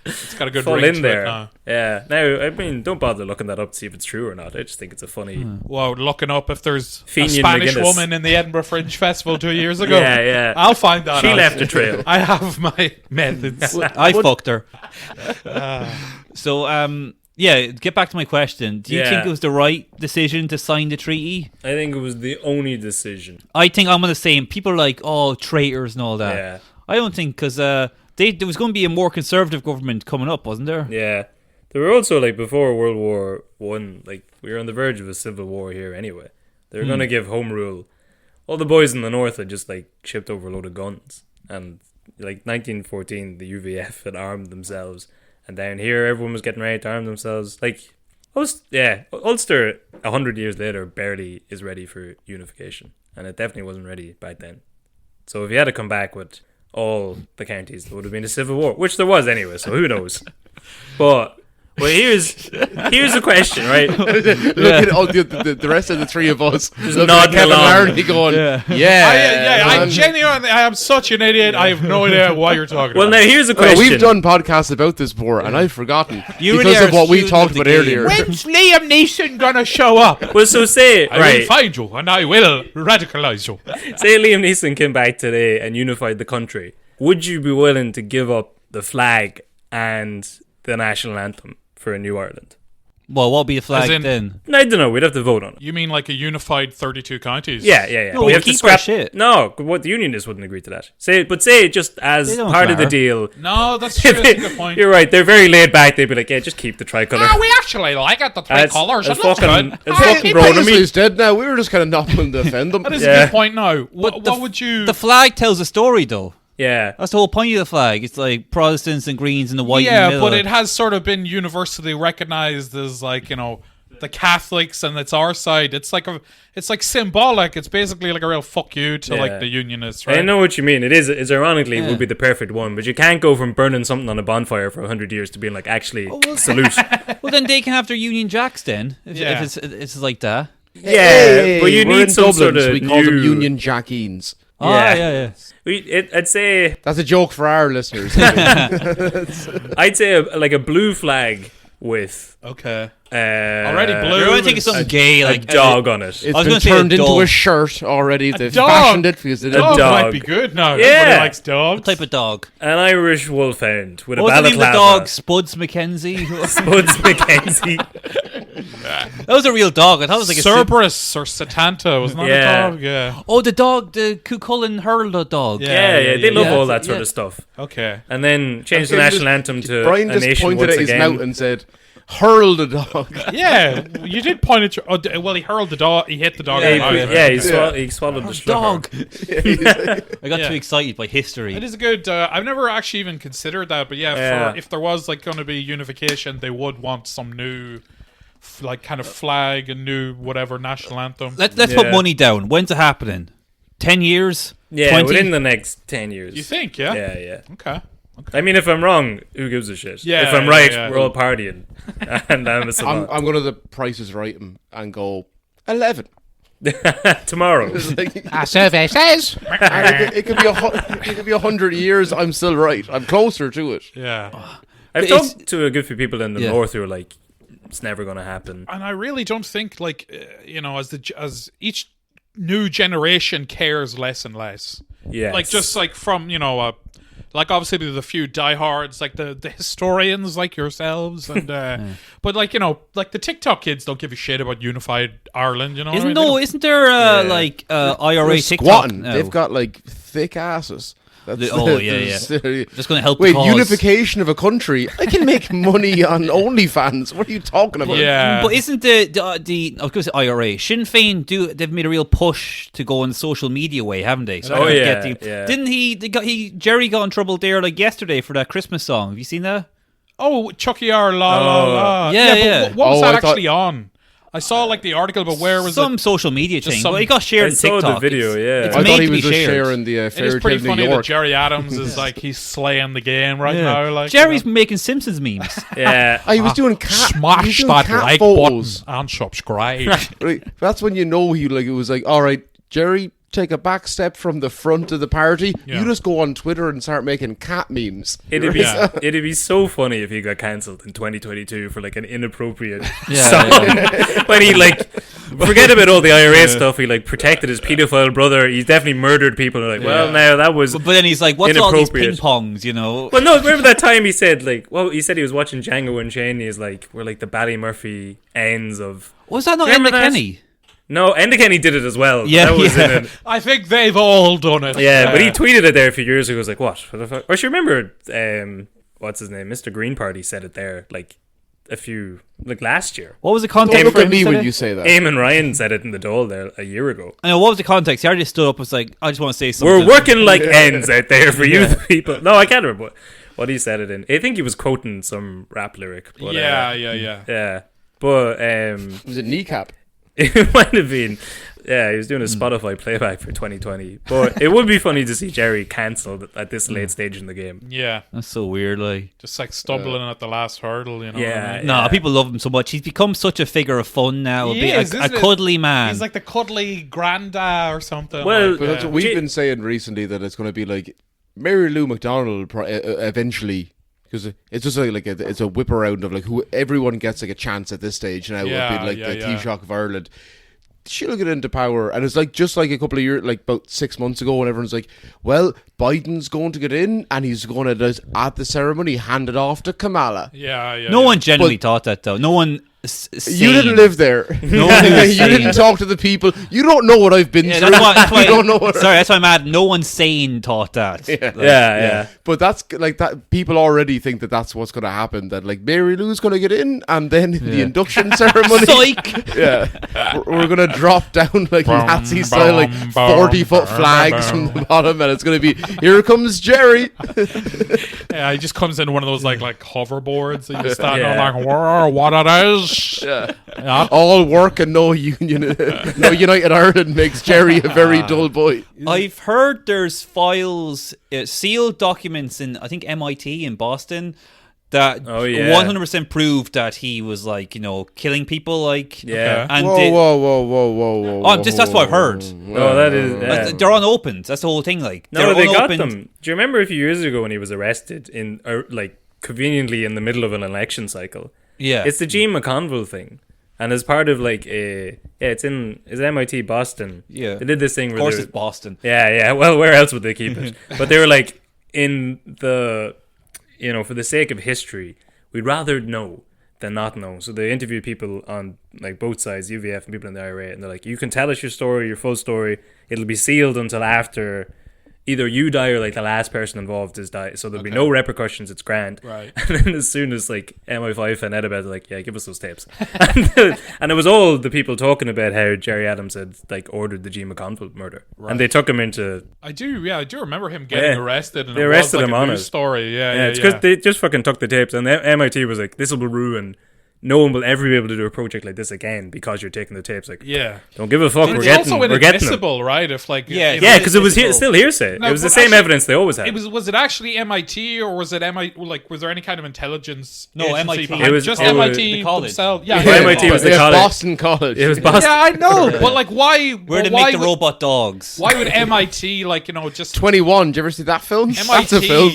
It's got a good Fall ring in to there. it now. Yeah. Now, I mean, don't bother looking that up to see if it's true or not. I just think it's a funny... Wow, looking up if there's Fenian a Spanish McGuinness. woman in the Edinburgh Fringe Festival 2 years ago. Yeah. I'll find that She out. left a trail. I have my methods. I fucked her. So, yeah, get back to my question. Do you Yeah. think it was the right decision to sign the treaty? I think it was the only decision. I think I'm going to say, people are like, oh, traitors and all that. Yeah. I don't think, because there was going to be a more conservative government coming up, wasn't there? Yeah. There were also, like, before World War One, like, we were on the verge of a civil war here anyway. They were going to give home rule. All the boys in the north had just, like, shipped over a load of guns. And, like, 1914, the UVF had armed themselves. And down here, everyone was getting ready to arm themselves. Like, Ulster, 100 years later, barely is ready for unification. And it definitely wasn't ready back then. So if you had to come back with all the counties, there would have been a civil war, which there was anyway, so who knows. But here's the question, right? Look at all the rest of the three of us. Just nodding Kevin along. Larney going, I man." genuinely, I am such an idiot. I have no idea what you're talking Well, about. now here's a Well, question. we've done podcasts about this before, and I've forgotten You because really are of what a we student talked of the about game. earlier. When's Liam Neeson gonna show up? Well, so say I will right, find you and I will radicalize you. say Liam Neeson came back today and unified the country. Would you be willing to give up the flag and the national anthem for a new Ireland? Well, what would be the flag As in- then? I don't know. We'd have to vote on it. You mean like a unified 32 counties? Yeah. No, we we'll have to keep our scrap shit. No, what the unionists wouldn't agree to that. Say just as They don't part of the care. deal. No, that's true. That's a good point. You're right. They're very laid back. They'd be like, yeah, just keep the tricolour. Ah, we actually like it, the three It's- colours. it's It looks fucking- good. it's Ah, fucking it- grown on me. Paisley's dead now. We were just kind of not willing to offend them. That is Yeah. a good point now. What the- would you... The flag tells a story, though. Yeah. That's the whole point of the flag. It's like Protestants and Greens and the white in the yeah, middle. but it has sort of been universally recognized as like, the Catholics and it's our side. It's like symbolic. It's basically like a real fuck you to Yeah. like the unionists, right? I know what you mean. It's ironically would be the perfect one, but you can't go from burning something on a bonfire for 100 years to being like, actually, salute. Well, then they can have their Union Jacks then, if Yeah. it's like that. Yeah, but you we're need in some Dublin, sort of so we call them new- Union Jackeens. Yeah. I'd say That's a joke for our listeners. I'd say like a blue flag with Okay. Already blue. You're going to think of something gay, a like dog on it. It's I was been gonna say a turned into dog. a shirt already. They've dog. fashioned it because they Dog didn't. might dog. be good now. Yeah. Everybody likes dogs. What type of dog? An Irish wolfhound with What a was the name of the balaclava. dog? Spuds McKenzie? Spuds Mackenzie. That was a real dog. I thought it was like a Cerberus or Satanta, wasn't that Yeah. a dog? Yeah. Oh, the dog, the Cucullin Hurler dog. Yeah, they love yeah. all that sort Yeah. of stuff. Okay. And then change the Okay, national just- anthem to Brian a just nation pointed once at his again. mouth and said, "Hurl the dog." Yeah, you did point at your. Oh, well, he hurled the dog. He hit the dog. Yeah, in he, the mouth, yeah, right? he swallowed the Dog. slugger. I got Yeah. too excited by history. It is a good. I've never actually even considered that, but yeah, Yeah. For, if there was like going to be unification, they would want some new, like kind of flag and new whatever national anthem. Let's Yeah. put money down. When's it happening? 10 years? Yeah, 20? within the next 10 years. You think? Yeah. Yeah. Okay. I mean, if I'm wrong, who gives a shit? Yeah, if I'm yeah, right, yeah. we're all partying. And I'm a I'm savant. going to the Price is Right and go 11. Tomorrow. It's like- Our survey says. and it could be it could be 100 years. I'm still right. I'm closer to it. Yeah. I've It's- talked to a good few people in the Yeah. north who are like, it's never going to happen. And I really don't think like as each new generation cares less and less. Yeah. Like just like from like obviously there's a few diehards like the historians like yourselves and but like like the TikTok kids don't give a shit about unified Ireland. You know, what I mean? Isn't there like IRA They're TikTok squatting. now? They've got like thick asses. That's Oh, yeah. Just going to help the Wait, cause. unification of a country? I can make money on OnlyFans. What are you talking about? Yeah. But isn't the I was going to say IRA Sinn Féin they've made a real push to go on the social media way, haven't they? So Oh, to yeah, get yeah. Didn't Jerry got in trouble there like yesterday for that Christmas song? Have you seen that? Oh, Chucky R. La La La. Yeah, but yeah. What was Oh, that I thought- actually on? I saw like the article, but where was Some it? social media Just thing. some- But it got shared I on saw TikTok. the video, yeah. It's I made thought he to be was just shared. sharing the It is fairy pretty tale funny New that York. Jerry Adams is like he's slaying the game right now. Like Jerry's making Simpsons memes. Yeah. He was doing cat. he was smash doing that cat like photos. button and subscribe. Right. That's when you know it was like, all right, Jerry, take a back step from the front of the party. Yeah. You just go on Twitter and start making cat memes. It'd be Yeah. it'd be so funny if he got cancelled in 2022 for like an inappropriate Yeah, song. When he like forget about all the IRA stuff, he like protected his paedophile brother. He's definitely murdered people. Like, well, now that was. But then he's like, what's all these ping Inappropriate. pongs, you know? Well, no, remember that time he said like, well, he said he was watching Django Unchained. He's like, we're like the Ballymurphy ends of. Was that not Remember Emma that? Kenny? No, Enda Kenny did it as well. Yeah, that was yeah. in it. I think they've all done it. Yeah, but he tweeted it there a few years ago. He was like, what the fuck? Or she remember, what's his name? Mr. Green Party said it there like last year. What was the Don't context look for at him me to say when that? you say that. Eamon Ryan said it in the Dole there a year ago. I know, what was the context? He already stood up and was like, I just want to say something. We're working like ends out there for you people. No, I can't remember what he said it in. I think he was quoting some rap lyric. But, yeah. yeah. But Was it kneecap? it might have been. Yeah, he was doing a Spotify playback for 2020. But it would be funny to see Jerry cancelled at this late stage in the game. Yeah. That's so weird, like. Just like stumbling at the last hurdle, you know. Yeah. What I mean? No, people love him so much. He's become such a figure of fun now. He a is, isn't it? cuddly man. He's like the cuddly granda or something. Well, like, But that's yeah. what we've J- been saying recently, that it's going to be like Mary Lou McDonald eventually, because it's just it's a whip around of like who everyone gets like a chance at this stage now. Yeah, It'll be like yeah, the yeah. Taoiseach of Ireland. She'll get into power, and it's like just like a couple of years, like about 6 months ago, when everyone's like, "Well, Biden's going to get in, and he's going to just at the ceremony hand it off to Kamala." Yeah. no one generally But- thought that, though. No one. You didn't live there. No one who was you didn't sane. talk to the people. You don't know what I've been Yeah, through. that's why you don't know what. sorry, that's why I'm mad. No one sane thought that. Yeah. But that's like that. People already think that that's what's going to happen. That like Mary Lou's going to get in, and then the induction ceremony. Psych! Yeah, we're going to drop down like Nazi style, like 40-foot flags from the bottom, and it's going to be here comes Jerry. Yeah, he just comes in one of those like hoverboards that you stand Yeah. on like, whoa, what it is. Yeah. Yeah. All work and no union, no United Ireland makes Jerry a very dull boy. I've heard there's files, sealed documents in, I think, MIT in Boston that Oh, yeah. 100% proved that he was like, killing people, like. Yeah. And Whoa, they- whoa. That's what I've heard. No, that is. Yeah. They're unopened. That's the whole thing. Like, No, they're they got unopened. them. Do you remember a few years ago when he was arrested like conveniently in the middle of an election cycle? Yeah. It's the Gene McConville thing. And as part of like it's MIT Boston. Yeah. They did this thing Of where course, they- it's Boston. Yeah. Well, where else would they keep it? But they were like, in the, for the sake of history, we'd rather know than not know. So they interviewed people on like both sides, UVF and people in the IRA, and they're like, you can tell us your story, your full story. It'll be sealed until after either you die or like the last person involved is died. So there'll be no repercussions. It's grand. Right. And then as soon as like MI5 and Ed about, they're like, yeah, give us those tapes. And it was all the people talking about how Jerry Adams had like ordered the Gene McConville murder, and they took him into. I do remember him getting arrested. And They it arrested was like him a on news it. story. Yeah, It's because they just fucking took the tapes, and the MIT was like, this will ruin. No one will ever be able to do a project like this again because you're taking the tapes. Like, Yeah. don't give a fuck. It's We're getting also them. We're getting them. inadmissible, right? If like Yeah, Yeah, because it was Inadmissible. still hearsay. No, It was the but same actually, evidence they always had. was it actually MIT or was it MIT? Like, was there any kind of intelligence? No, agency MIT. behind It was- just it was MIT the college. themselves. Yeah, Well, MIT was the Yeah, college. Boston College. It was Boston. Yeah, I know, but like, why? Where they why make the would- robot dogs. Why would MIT just 21. Did you ever see that film? MIT? That's a film.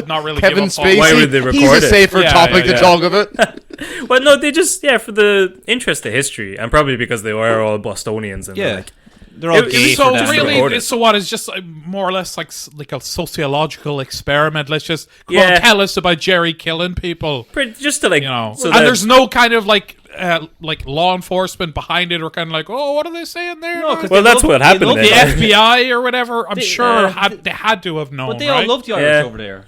Not really Kevin give a fuck. Spacey. Why would they He's record a it? safer Yeah, topic yeah, to yeah. talk about. Well, no, they just for the interest of history, and probably because they were all Bostonians, and they're Yeah. like, They're all It- it gay was for So that. record really, it. so what is just more or less like a sociological experiment? Let's just come Yeah. on, tell us about Jerry killing people. just to like, So that- and there's no kind of like law enforcement behind it, or kind of like, oh, what are they saying there? No, 'cause well, they that's love- what they happened. love Then. the Yeah. FBI or whatever. I'm They- sure they had to have known. But they right? all loved the Irish Yeah. over there.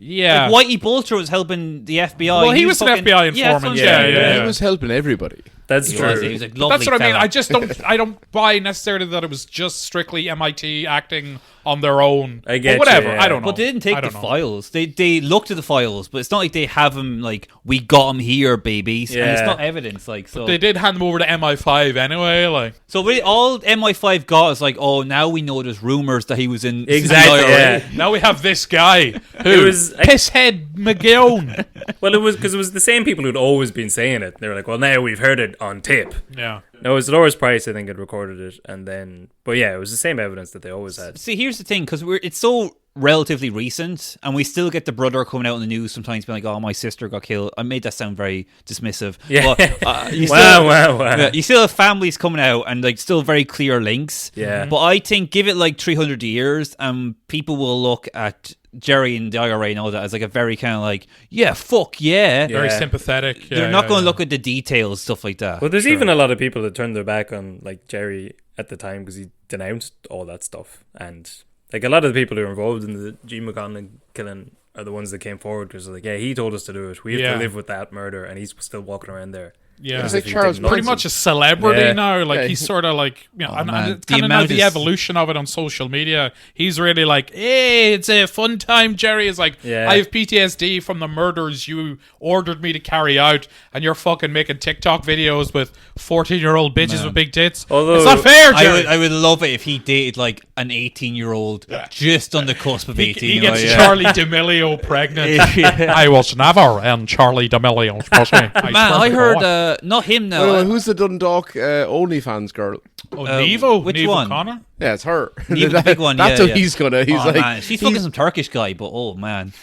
Yeah. Like Whitey Bulger was helping the FBI. Well, he was an FBI informant. Yeah, that's what I'm Yeah, saying. yeah, He was helping everybody. That's He true. was. He was a lovely That's what I mean. fella. I just don't buy necessarily that it was just strictly MIT acting on their own. I get But whatever. you, yeah. I don't know. But they didn't I take the don't know. files. They looked at the files, but it's not like they have them like, we got him here, babies. And it's Yeah. not evidence. Like, so They did hand them over to MI5 anyway. Like, so really all MI5 got is like, oh, now we know there's rumors that he was in Exactly, the IRA. yeah. now we have this guy who It was- Pisshead McGowan. Well, it was because it was the same people who'd always been saying it. They were like, well, now we've heard it on tape. Yeah. No, it was Dolores Price, I think, had recorded it, and then, but yeah, it was the same evidence that they always had. See, here's the thing, because it's so relatively recent, and we still get the brother coming out in the news sometimes being like, oh, my sister got killed. I made that sound very dismissive. Yeah. But, you Wow. Yeah, you still have families coming out and like still very clear links. Yeah. But I think give it like 300 years and people will look at Jerry and the IRA and all that as like a very kind of like, yeah, fuck yeah. Very Yeah. sympathetic. They're not going to look at the details, stuff like that. Well, there's even a lot of people that turned their back on like Jerry at the time because he denounced all that stuff, and like a lot of the people who were involved in the Gene McConville killing are the ones that came forward because like, yeah, he told us to do it. We have Yeah. to live with that murder, and he's still walking around there. Yeah. It's As like if he Charles didn't know. Pretty much a celebrity Yeah. now. Like Yeah. he's sort of like, you know, and man. it's The kind of now amount the is- evolution of it on social media. He's really like, hey, it's a fun time. Jerry is like, Yeah. I have PTSD from the murders you ordered me to carry out, and you're fucking making TikTok videos with 14-year-old bitches with big tits. Although- it's not fair, Jerry. I would love it if he dated like an 18-year-old just on the cusp of 18. He gets like, yeah. Charlie D'Amelio pregnant. Yeah. I was never in Charlie D'Amelio's pussy. Man, I heard not him now. Well, who's the Dundalk OnlyFans girl? Nevo. which Nevo one? Connor. Yeah, it's her. Neva's the big one, That's yeah, what yeah. he's gonna. He's Oh, like, man. She's fucking some Turkish guy, but oh man,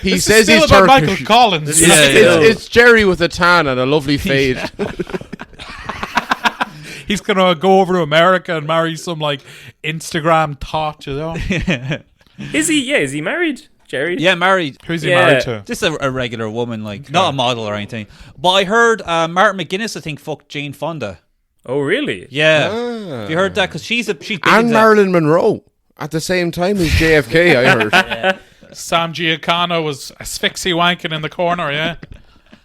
he This says is still he's about Turkish. Michael Collins. Yeah, yeah. It's Jerry with a tan and a lovely fade. He's gonna go over to America and marry some like Instagram tot, you know? Is he? Yeah, is he married, Jerry? yeah, married. Who's he Yeah. married to? Just a regular woman, like not a model or anything. But I heard Martin McGuinness, I think, fucked Jane Fonda. Oh, really? Yeah, Ah. have you heard that? Because she's big And into that. Marilyn Monroe at the same time as JFK. I heard. Sam Giancana was asphyxie wanking in the corner, yeah.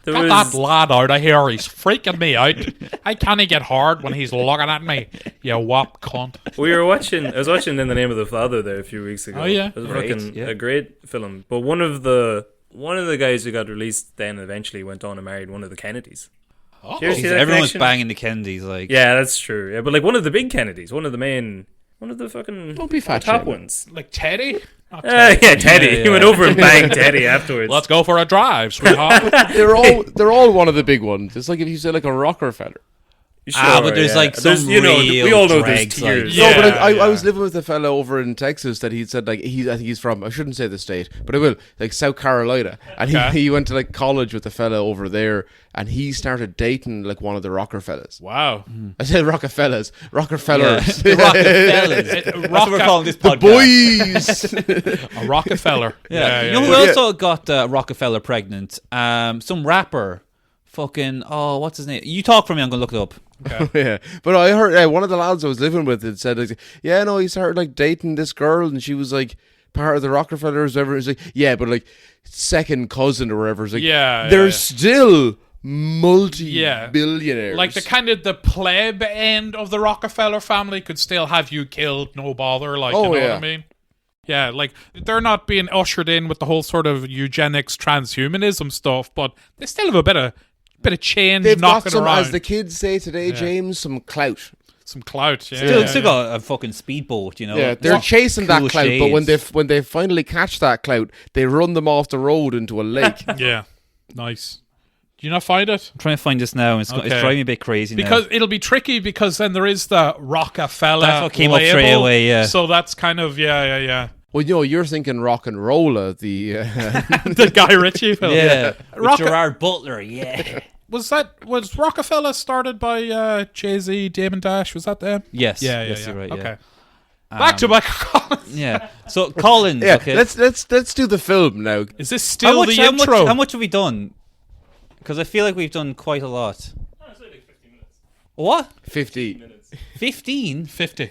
There Get was, that lad out of here, he's freaking me out. I can't get hard when he's looking at me, you wop cunt. I was watching In the Name of the Father there a few weeks ago. Oh, yeah. It was Great, fucking yeah. a great film. But one of the guys who got released then eventually went on and married one of the Kennedys. Oh, Did you ever see that Everyone's connection? banging the Kennedys, like Yeah, that's true. Yeah, but like one of the big Kennedys, one of the fucking Don't be fat top shaming. ones. like Teddy? Not Yeah, Teddy. Yeah, He yeah. went over and banged Teddy afterwards. Let's go for a drive, sweetheart. They're all one of the big ones. It's like if you say like a Rockefeller. Sure, but there's like There's, some you know, real we all know there's dregs, tiers. Yeah. No, but like, yeah. I was living with a fella over in Texas that he said like I think he's from, I shouldn't say the state, but I will, like South Carolina, and Okay. he went to like college with a fella over there, and he started dating like one of the Rockefellers. Wow. I said Rockefellers, Rockefellers, The Rockefellers. That's what we're calling this podcast. boys. A Rockefeller. Yeah. You know who else got Rockefeller pregnant? Some rapper. Fucking, what's his name? You talk for me, I'm going to look it up. Yeah, but I heard one of the lads I was living with had said, like, yeah, no, he started like dating this girl, and she was like part of the Rockefellers. Or whatever. It's like, yeah, but like second cousin or whatever. It's like, Yeah, they're yeah. still multi-billionaires. Like the pleb end of the Rockefeller family could still have you killed, no bother. Like, you know what I mean? Yeah, like they're not being ushered in with the whole sort of eugenics, transhumanism stuff, but they still have a bit of change They've got knocking some, around. as the kids say today, James, some clout. Some clout. Yeah, Still, yeah, still yeah. got a fucking speedboat, you know. Yeah, they're What chasing cool that clout, but shades. when they finally catch that clout, they run them off the road into a lake. Yeah, nice. Do you not find it? I'm trying to find this now. It's Okay. driving me a bit crazy Because now. it'll be tricky because then there is the Rockefeller That's what came up label, straight away, yeah. So that's kind of, yeah. Well, you know, you're thinking rock and roller, the The Guy Ritchie film. Yeah. With Rocke- Gerard Butler, yeah. Was Rockefeller started by Jay-Z, Damon Dash? Was that them? Yes. Yeah, yes, you're right, yeah. Okay. Back to Michael Collins. Yeah. So, Collins, yeah. okay. Let's do the film now. Is this still the how intro? How much have we done? Because I feel like we've done quite a lot. What? 50. 15? 50.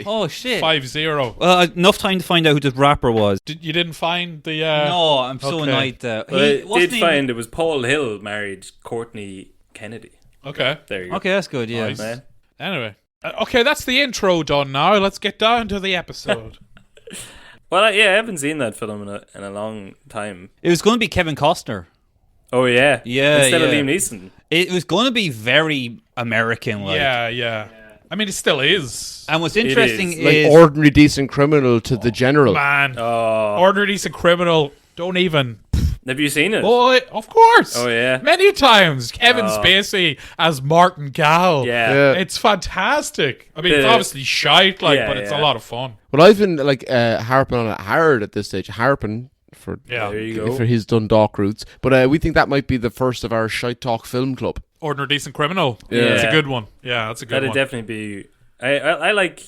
Oh, shit. 50. Enough time to find out who this rapper was. You didn't find the... No, I'm so okay. annoyed. But I did find it was Paul Hill married Courtney Kennedy. Okay. There you go. Okay, that's good, yeah. Nice. Man. Anyway. Okay, that's the intro done now. Let's get down to the episode. Well, I haven't seen that film in a long time. It was going to be Kevin Costner. Oh, yeah. Yeah, Instead of yeah. Liam Neeson. It was going to be very American, like. Yeah. I mean, it still is. And what's interesting is. Like is... ordinary decent criminal to the general. Man. Oh. Ordinary Decent Criminal. Don't even... Have you seen it? Boy, of course. Oh, yeah. Many times. Kevin Spacey as Martin Gall. Yeah. It's fantastic. I mean, it's The- obviously shite, but Yeah, it's a yeah. lot of fun. Well, I've been like harping on it hard at this stage. Harping for Yeah. There you go. for his Dundalk roots. But we think that might be the first of our Shite Talk film club. Ordinary Decent Criminal. Yeah. It's a good one. Yeah, that's a good That'd one. definitely be... I like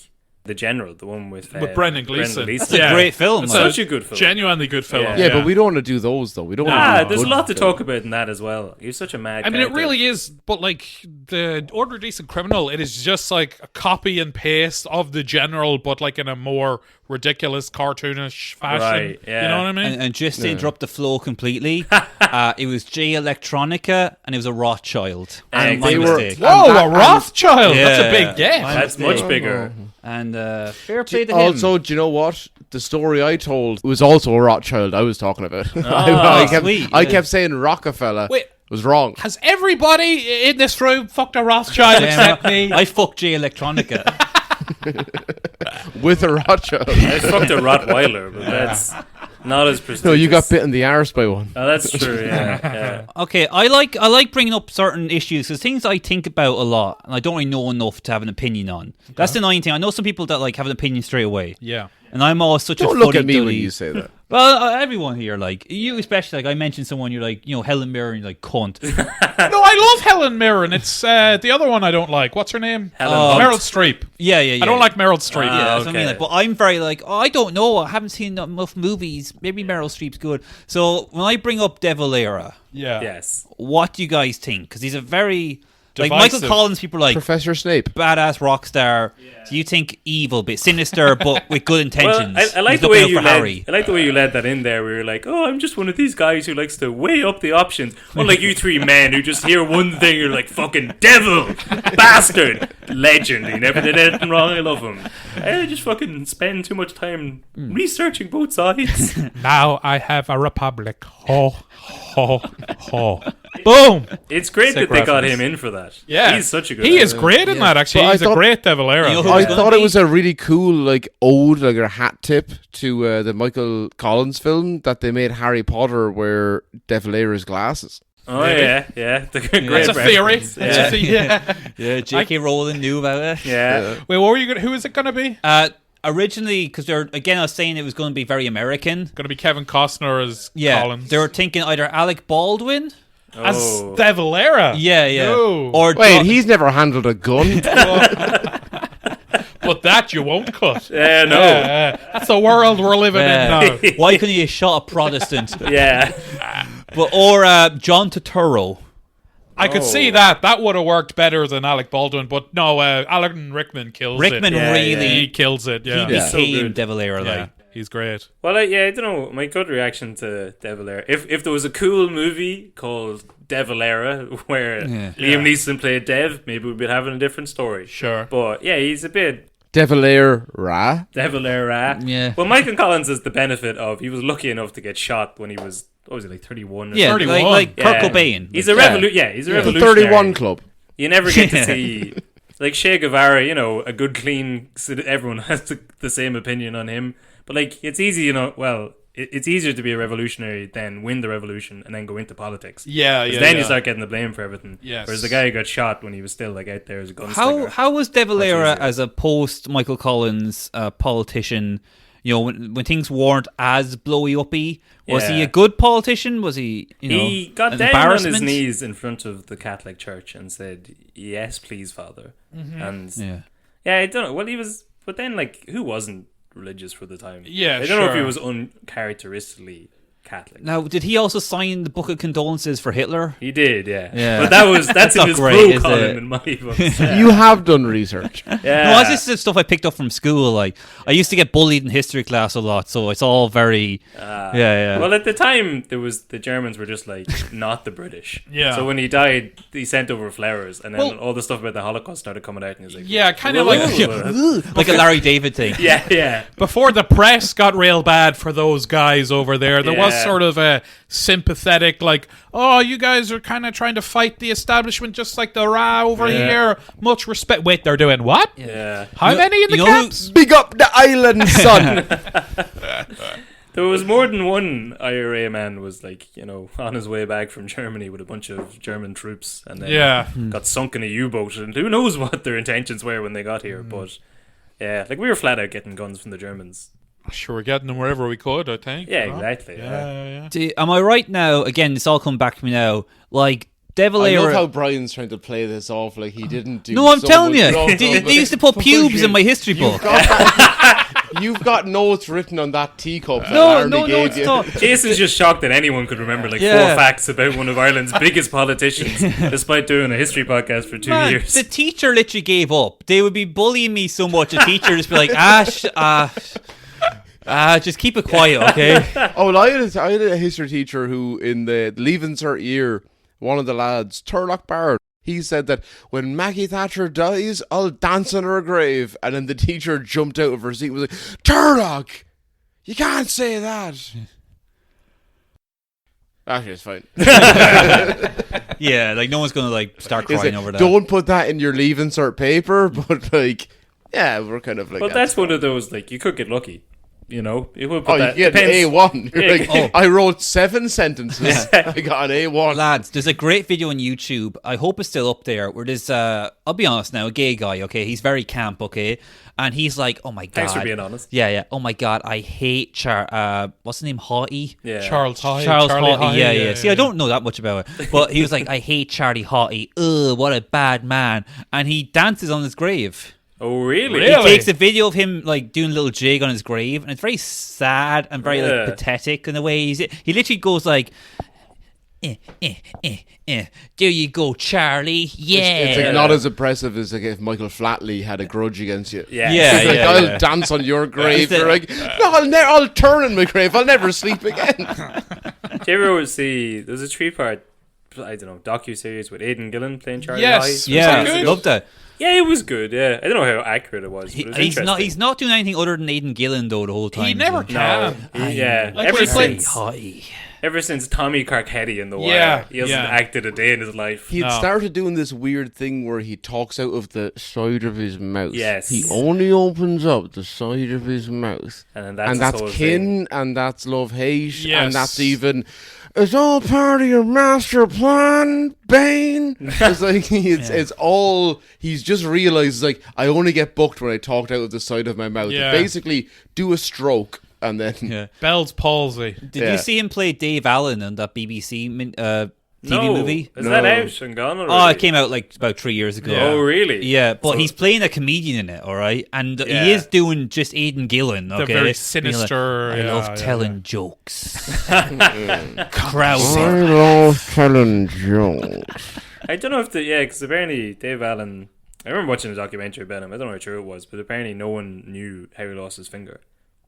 The General, the one with Brendan Gleeson. That's a great film. It's like. Such a good film. Genuinely good film. Yeah. Yeah, but we don't want to do those though. We don't. want to do There's a good lot to films. talk about in that as well. You're such a mad I mean, it character. really is, but like the Ordinary Decent Criminal, it is just like a copy and paste of The General, but like in a more ridiculous, cartoonish fashion. Right, yeah. You know what I mean? And just to interrupt the flow completely, it was J Electronica and it was a Rothschild. And My they were- mistake. Whoa, that- a Rothschild! That's a Yeah. big get. That's much bigger. And fair play to him. Also, do you know what? The story I told was also a Rothschild I was talking about. Ah, sweet, I yeah. kept saying Rockefeller Wait. was wrong. Has everybody in this room fucked a Rothschild except me? I fucked J Electronica. With a Rothschild. I fucked a Rottweiler, but that's not as prestigious. No, you got bit in the arse by one. Oh, that's true, yeah. Okay, I like bringing up certain issues because things I think about a lot and I don't really know enough to have an opinion on. That's the annoying thing. I know some people that like have an opinion straight away, Yeah. and I'm always such a Don't look at me when fuddy-duddy. you say that. Well, everyone here, like you especially, like I mentioned someone, you're like, Helen Mirren, you're like cunt. No, I love Helen Mirren. It's the other one I don't like. What's her name? Helen Meryl Hunt. Streep. Yeah. I don't like Meryl Streep. Yeah, that's what I mean. okay. Like, but I'm very like, I don't know. I haven't seen enough movies. Maybe Meryl Streep's good. So when I bring up De Valera, Yeah. Yes. what do you guys think? Because he's a very like Divisive. Michael Collins. People are like Professor Snape. badass rock star. Do you think evil, bit sinister, but with good Well, intentions? I like He's the looking way out you for Harry. I like the way you led that in there. We were like, "Oh, I'm just one of these guys who likes to weigh up the options." Unlike you three men who just hear one thing, you're like, "Fucking devil, bastard, legend. He never did anything wrong. I love him." I just fucking spend too much time researching both sides. Now I have a republic. Ho, ho, ho. Boom. It's great Sick that they got reference. him in for that. Yeah. He's such a good. He is actor. great in that, actually. But I He's a thought- great De Valera. You know who I it's gonna thought it be? was a really cool, like, ode, like a hat tip to the Michael Collins film that they made Harry Potter wear De Valera's glasses. Oh Maybe. yeah. The great That's a theory. reference. That's a theory. Yeah, J.K. Rowling knew about it. Yeah. Wait, what were you? Who is it going to be? Originally, because I was saying it was going to be very American. Going to be Kevin Costner as Yeah, Collins. they were thinking either De Baldwin. as Oh. De Valera. Yeah. No. Or Wait, he's never handled a gun. But that you won't cut. Yeah, no. That's the world we're living in now. Why couldn't he have shot a Protestant? Yeah. Or John Turturro. I could see that. That would have worked better than Alec Baldwin. But no, Alan Rickman kills Rickman it. really He kills it, yeah. he became good. De Valera. Yeah, Like, he's great. Well, I don't know. My gut reaction to De Valera. If there was a cool movie called De Valera where Liam Neeson played Dev, maybe we'd be having a different story. Sure. But yeah, he's a bit De Valera. De Valera. Yeah. Well, Michael Collins has the benefit of he was lucky enough to get shot when he was, what was it, like 31 or yeah, something? 31. like Kurt Yeah. Cobain. He's a Yeah. he's a The revolutionary. 31 Club. You never get to see like Che Guevara, a good clean. Everyone has the same opinion on him, but like it's easy, it's easier to be a revolutionary than win the revolution and then go into politics. Yeah, 'Cause yeah. then yeah. you start getting the blame for everything. Yes. Whereas the guy who got shot when he was still like out there as a gunslinger. How was De Valera easier. as a post Michael Collins politician? When things weren't as blowy uppy, was he Yeah. a good politician? Was he? He got an down on his embarrassment? knees in front of the Catholic Church and said, "Yes, please, Father." And Yeah. yeah, I don't know. Well, he was, but then like, who wasn't religious for the time? Yeah, I don't know if he sure. was uncharacteristically Catholic. Now, did he also sign the book of condolences for Hitler? He did, yeah. Yeah. But that's in not his great, pro is column it? in my books. You have done research. Yeah. No, this is stuff I picked up from school. Like, I used to get bullied in history class a lot, so it's all very. Yeah. Well, at the time, the Germans were just like not the British. Yeah. So when he died, he sent over flowers, and then Well- all the stuff about the Holocaust started coming out, and he was like, Yeah, kind of "Whoa." like Like a Larry David thing. yeah. before the press got real bad for those guys over there. There was Yeah. sort of a sympathetic, like, oh, you guys are kind of trying to fight the establishment just like the Ra over here. Much respect. Wait, they're doing what? Yeah. How many in the you know who- camps? Big up the island, son. There was more than one IRA man was like, on his way back from Germany with a bunch of German troops, and then Yeah. got sunk in a U-boat, and who knows what their intentions were when they got here. But yeah, like we were flat out getting guns from the Germans. Sure, we're getting them wherever we could, I think. Yeah, Huh? exactly. Yeah. Am I right now? Again, it's all come back to me now. Like, De I love Valera. how Brian's trying to play this off like he didn't do. No, I'm so telling you. much They, stuff, they used to put but pubes in my history book. You've got notes written on that teacup that No, Arnie no, gave it's you. not. Jason's just shocked that anyone could remember like Yeah. 4 facts about one of Ireland's biggest politicians, despite doing a history podcast for 2 Man, years. the teacher literally gave up. They would be bullying me so much. The teacher would just be like, just keep it quiet, okay? Oh, well, I had a history teacher who, in the Leaving Cert year, one of the lads, Turlock Barrett, he said that when Maggie Thatcher dies, I'll dance on her grave. And then the teacher jumped out of her seat and was like, Turlock, you can't say that. Actually, it's fine. Yeah, like no one's gonna like start He's crying like, over that. don't put that in your Leaving Cert paper, but like, yeah, we're kind of like. But that's one of those, like, you could get lucky. You would put Oh, you that. get an depends- A1. You're Yeah. like, I wrote 7 sentences. I got an A1. Lads, there's a great video on YouTube. I hope it's still up there. Where there's, I'll be honest now, a gay guy. Okay, he's very camp. Okay, and he's like, oh my god. Thanks for being honest. Yeah. Oh my god, I hate what's the name? Haughty. Yeah. Charles Haughey. Charles Charlie Haughey, yeah. See, I don't know that much about it, but he was like, I hate Charlie Haughey. Ugh, what a bad man. And he dances on his grave. Oh, really? Really? He takes a video of him like doing a little jig on his grave, and it's very sad and very Yeah. like pathetic in the way he literally goes like, there you go, Charlie. Yeah. It's like not as impressive as like if Michael Flatley had a grudge against you. Yeah. Yeah, He's like, yeah, I'll yeah. dance on your grave. Yeah. You're like, no, I'll turn in my grave. I'll never sleep again. Do you ever see, there's a 3-part, I don't know, docu-series with Aidan Gillen playing Charlie Yes. Haughey? Yeah, Was it good? loved that. Yeah, it was good, yeah. I don't know how accurate it was, but it was He's not. interesting. He's not doing anything other than Aidan Gillen though the whole time. He never so. can. Yeah. Like ever when he played- since Haughey. ever since Tommy Carcetti in The Wire, Yeah, he hasn't yeah. acted a day in his life. He had No. started doing this weird thing where he talks out of the side of his mouth. Yes. He only opens up the side of his mouth. And And that's that's his whole kin, thing. and that's love hate, Yes. and that's even it's all part of your master plan, Bane. It's like it's all. He's just realized like I only get booked when I talked out of the side of my mouth. Yeah. Basically, do a stroke and then Yeah. Bell's palsy. Did Yeah. you see him play Dave Allen in that BBC TV No. movie? Is No. that out and gone already? Oh, it came out like about 3 years ago. Oh, really? Yeah, but So- he's playing a comedian in it, all right? And Yeah. he is doing just Aidan Gillen, okay? The very Being like, sinister. I yeah, love yeah, telling yeah. jokes. Krause. love telling jokes. I don't know if because apparently Dave Allen. I remember watching a documentary about him. I don't know how true it was, but apparently no one knew how he lost his finger.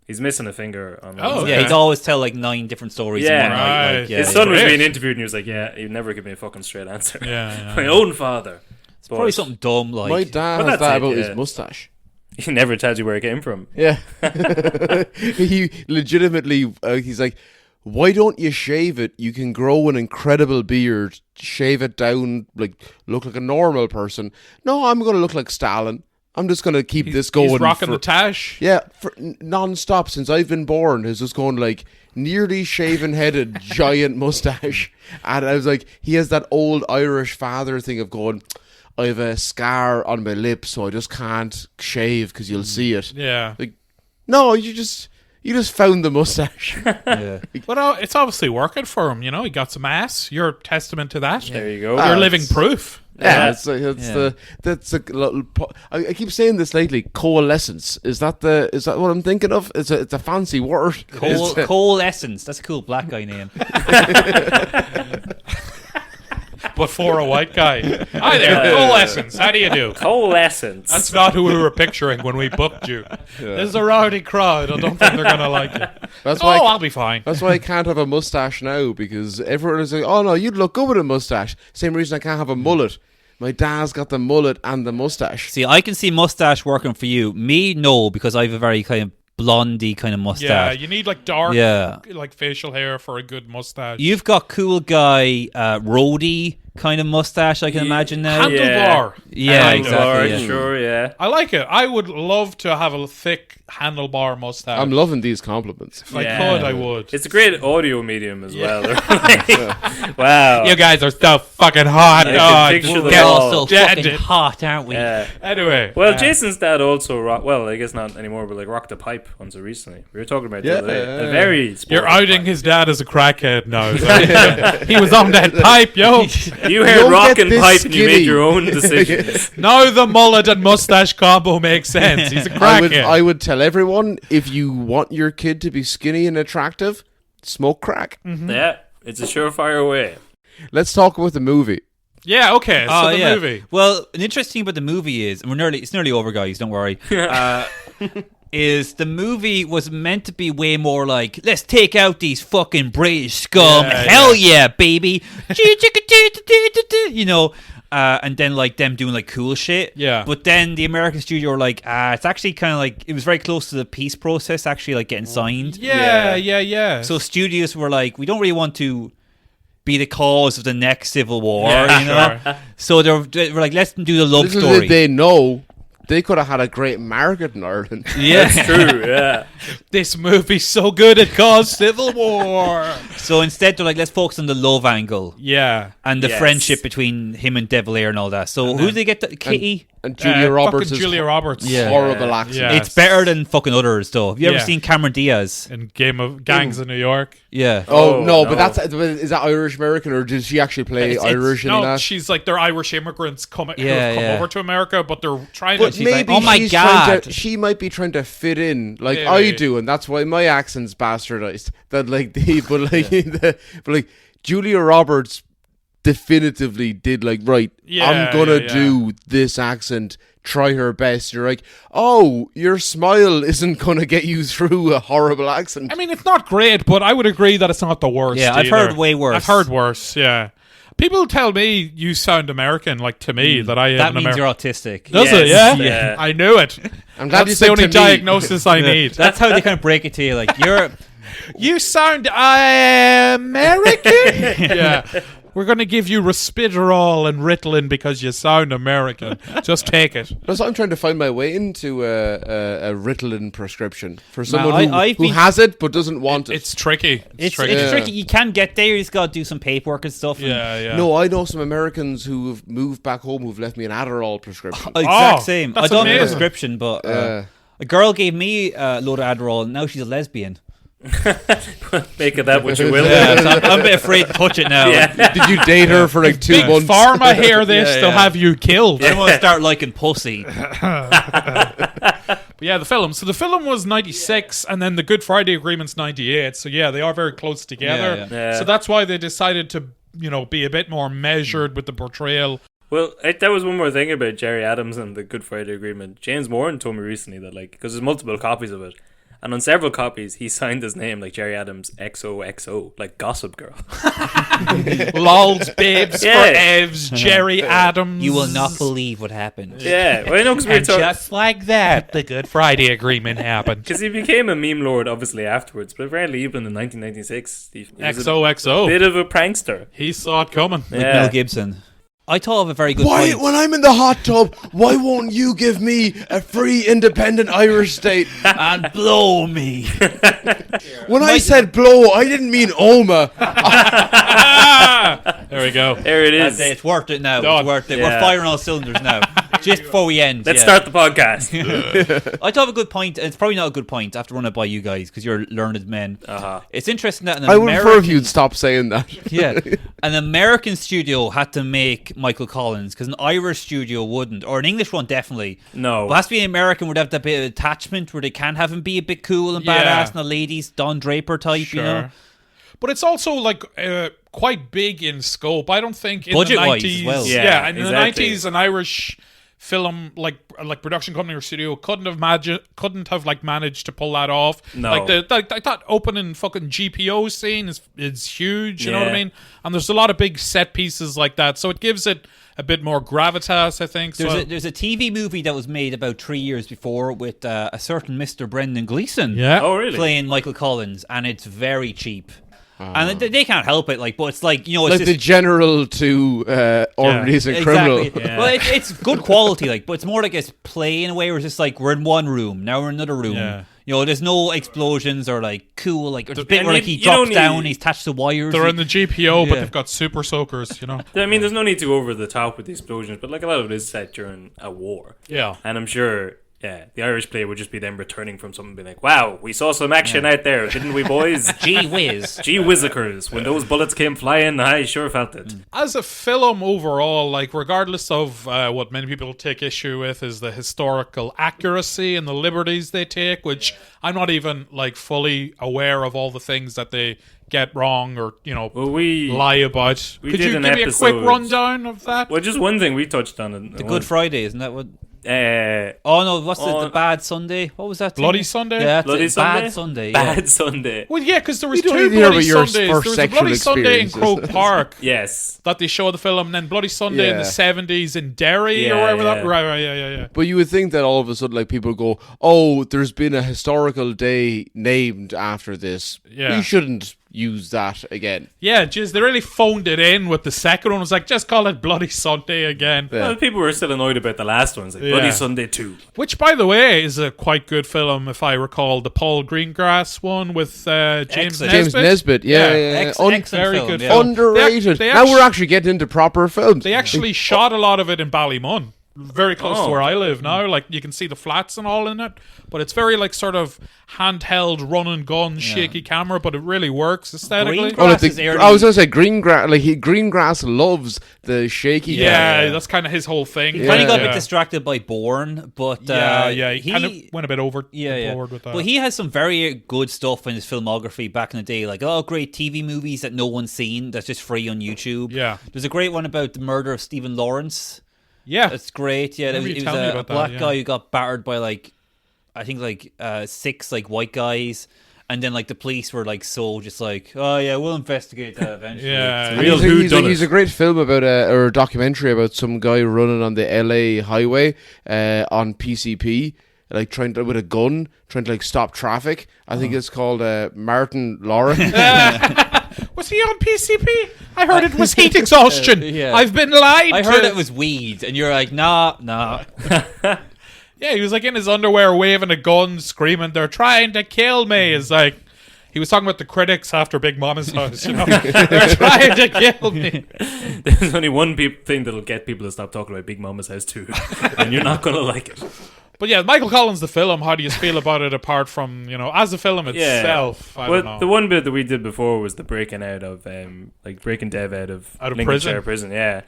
He's missing a finger on. Oh, Wednesday. Yeah, okay. he'd always tell like 9 different stories in Yeah. one night. Right. Like, yeah, His son was Great. being interviewed, and he was like, "Yeah, he'd never give me a fucking straight answer." Yeah, My own father. it's probably something dumb like. My dad Well, has that's that it, about yeah. his mustache. He never tells you where it came from. Yeah, he legitimately. He's like, why don't you shave it? You can grow an incredible beard, shave it down, like look like a normal person. No, I'm gonna look like Stalin. I'm just gonna keep this going. He's rocking for- the tash. Yeah, for non-stop since I've been born. Is just going like nearly shaven-headed, giant mustache, and I was like, he has that old Irish father thing of going, I have a scar on my lip, so I just can't shave because you'll see it. Yeah. Like, no, you just found the mustache. Yeah. But it's obviously working for him. You know, he got some ass. You're testament to that. There you go. You're living it's- proof. Yeah, it's that's a little. I keep saying this lately. Coalescence is that what I'm thinking of? It's a fancy word. Cole Essence. That's a cool black guy name. But for a white guy. Hi there, coalescence. How do you do? Coalescence. That's not who we were picturing when we booked you. There's a rowdy crowd. I don't think they're going to like it. That's why. I'll be fine. That's why I can't have a mustache now, because everyone is like, "Oh no, you'd look good with a mustache." Same reason I can't have a mullet. My dad's got the mullet and the mustache. See, I can see mustache working for you. Me, no, because I have a very kind of blondie kind of Yeah, mustache. you need like dark, Yeah. like facial hair for a good mustache. You've got cool guy, roadie kind of mustache, I can imagine now. Handlebar. Yeah, Handlebar, exactly. Yeah. Sure, yeah. I like it. I would love to have a thick handlebar mustache. I'm loving these compliments. If I Yeah. could, I would. It's a great audio medium as well. Wow. You guys are so fucking hot. I can Oh, picture just them They're all. all so Yeah, fucking dude. hot, aren't we? Yeah. Anyway. Well, Jason's dad also I guess not anymore, but like rocked a pipe once or recently. We were talking about it the other day. A very sporty You're outing pipe. his dad as a crackhead now. So he was on that pipe, yo. You heard Don't rock get and this pipe and you skinny. made your own decisions. Now the mullet and mustache combo makes sense. He's a crackhead. I would tell everyone, if you want your kid to be skinny and attractive, smoke crack. Yeah, it's a surefire way. Let's talk about the movie. Yeah, okay. So the movie. Well, an interesting thing about the movie is, and it's nearly over, guys. Don't worry. Is the movie was meant to be way more like, let's take out these fucking British scum. Yeah, Hell yeah, baby. You know. And then like them doing like cool shit. Yeah. But then the American studio were like, it's actually kind of like, it was very close to the peace process actually like getting signed. Yeah. So studios were like, we don't really want to be the cause of the next civil war, Yeah, you know? sure. So they were like, let's do the love Little story. did they know, they could have had a great market in Ireland. Yeah. True, yeah. This movie's so good it caused civil war. So instead, they're like, let's focus on the love angle Yeah. and the Yes. friendship between him and De Valera and all that. So who did they get? Kitty? And Julia Roberts' fucking Julia Roberts. Yeah. horrible accent. Yeah. It's better than fucking others, though. Have you ever Yeah. seen Cameron Diaz? In Game of Gangs in New York. Yeah. Oh, Oh, no, no. but is that Irish American, or did she actually play It's- Irish in No, that? she's like they're Irish immigrants who have Yeah, come yeah. over to America, but they're trying But to. maybe like, "Oh my she's trying God." to, she might be trying to fit in, like Yeah, I yeah. do, and that's why my accent's bastardized. That like but like Julia Roberts definitively did like, right, Yeah, I'm gonna yeah. do this accent. Try her best. You're like, oh, your smile isn't gonna get you through a horrible accent. I mean, it's not great, but I would agree that it's not the worst. Yeah, I've either. heard way worse. I've heard worse. Yeah, people tell me you sound American, like to me that I am That an means American. you're autistic. Does Yes, it? Yeah? yeah. I knew it. I'm glad you That's said the only to me. diagnosis I need. That's how they kind of break it to you. Like, you're... You sound American. Yeah. we're going to give you Risperdal and Ritalin because you sound American. Just take it. That's why I'm trying to find my way into a Ritalin prescription for Man, someone I've who been- has it but doesn't want it. It's tricky. It's tricky. tricky. You can get there. You just got to do some paperwork and stuff. and- Yeah. No, I know some Americans who've moved back home who've left me an Adderall prescription. Exact Oh, same. that's I don't have a amazing. prescription, but a girl gave me a load of Adderall, and now she's a lesbian. Make it that what you will. Yeah, so I'm a bit afraid to touch it now. Yeah. Did you date her for like 2 Big months? Pharma hear this, Yeah, they'll yeah. have you killed. I don't want to start liking pussy. But yeah, the film. So the film was 96, and then the Good Friday Agreement's 98. So yeah, they are very close together. Yeah, yeah. So that's why they decided to, be a bit more measured with the portrayal. Well, that was one more thing about Jerry Adams and the Good Friday Agreement. James Moran told me recently that, because there's multiple copies of it, and on several copies he signed his name like Jerry Adams XOXO, like Gossip Girl. Lols, babes, Yeah. for Evs, Jerry Adams. You will not believe what happened. Yeah, well, I know because we were And talking. just like that, the Good Friday Agreement happened. Because he became a meme lord, obviously, afterwards. But apparently, even in 1996, he was a XOXO. bit of a prankster. He saw it coming. Like Yeah. Mel Gibson. I thought of a very good Why, point. when I'm in the hot tub, why won't you give me a free independent Irish state? And blow me. When I said blow, I didn't mean Oma. There we go. There it is. It's worth it now. Done. It's worth it. Yeah. We're firing all cylinders now. Just before we end. Let's yeah. start the podcast. I thought of a good point. It's probably not a good point. I have to run it by you guys because you're learned men. Uh-huh. It's interesting that an I would prefer American, if you'd stop saying that. yeah, an American studio had to make Michael Collins because an Irish studio wouldn't, or an English one definitely. No. But it has to be an American where they have that bit of attachment where they can have him be a bit cool and Yeah. badass and a ladies Don Draper type, you know. But it's also quite big in scope. I don't think in Budget-wise the 90s. as well. Yeah, in exactly. the 90s, an Irish film like production company or studio couldn't have managed to pull that off. No. Like that opening fucking GPO scene is huge. You know what I Yeah. mean? And there's a lot of big set pieces like that, so it gives it a bit more gravitas, I think. There's a TV movie that was made about 3 years before with a certain Mr. Brendan Gleeson yeah. Oh, really? playing Michael Collins, and it's very cheap. And they can't help it, but it's like, it's Like just, the general to Orderlies and Criminal. exactly. Well, it's good quality, but it's more like it's play in a way where it's just like we're in one room, now we're in another room. Yeah. There's no explosions or like cool, like there's a bit and where you- like he you don't drops down, need- he's attached to wires. They're in the GPO, but Yeah. they've got super soakers, I mean, there's no need to go over the top with the explosions, but a lot of it is set during a war. Yeah. And I'm sure, the Irish play would just be them returning from something and be like, wow, we saw some action out there, didn't we, boys? Gee whiz. Gee whizzikers, when those bullets came flying, I sure felt it. As a film overall, regardless of what many people take issue with is the historical accuracy and the liberties they take, which I'm not even fully aware of all the things that they get wrong or Well, we lie about. we Could did you an give me a quick episode- rundown of that? Well, just one thing we touched on. The Good Friday, isn't that what? Oh no, what's the Bad Sunday? What was that? thing? Bloody Sunday? Yeah, that's Bloody it. Sunday? Bad Sunday. Yeah. Bad Sunday. Well, yeah, because there was We don't two need to hear Bloody about your Sundays. first There was a sexual Bloody Sunday in experiences. Croke Park Yes. that they show the film, and then Bloody Sunday in the Yeah. 70s in Derry or Yeah, wherever that. yeah. Right, yeah. But you would think that all of a sudden, people go, "Oh, there's been a historical day named after this. Yeah. We shouldn't use that again." Yeah, geez, they really phoned it in with the second one. It was like, just call it Bloody Sunday again. Yeah. Well, people were still annoyed about the last ones, like Yeah. Bloody Sunday 2. Which, by the way, is a quite good film, if I recall. The Paul Greengrass one with James Excellent. Nesbitt. James Nesbitt, yeah. Excellent Very film, good yeah. film. Underrated. They Now actu- we're actually getting into proper films. They actually shot a lot of it in Ballymun. Very close to Oh. where I live now. You can see the flats and all in it. But it's very, sort of handheld, run and gun, shaky camera, but it really works aesthetically. Greengrass Oh, like is early. I was going to say Greengrass. Greengrass loves the shaky. Yeah, camera. that's kind of his whole thing. He kind of got a Yeah. bit distracted by Bourne, but He kind of went a bit overboard with that. But he has some very good stuff in his filmography back in the day, like great TV movies that no one's seen that's just free on YouTube. Yeah. There's a great one about the murder of Stephen Lawrence. yeah. That's great. Yeah, Remember you it was telling me a about that, black yeah. guy who got battered by I think 6 white guys, and then the police were so just oh yeah, we'll investigate that eventually. Yeah. Real He's a great film about or a documentary about some guy running on the LA highway on PCP, trying to with a gun, trying to stop traffic. I think it's called Martin Lawrence. Was he on PCP? I heard it was heat exhaustion. Yeah. I've been lied I to. heard it was weed, and you're like, nah. Yeah, he was like in his underwear waving a gun, screaming, "They're trying to kill me." It's like he was talking about the critics after Big Mama's house. You know, they're trying to kill me. There's only one thing that'll get people to stop talking about Big Mama's House 2, and you're not gonna like it. But yeah, Michael Collins, the film. How do you feel about it apart from as a film itself? I don't know. The one bit that we did before was the breaking out of breaking Dev out of Lincolnshire prison. Yeah.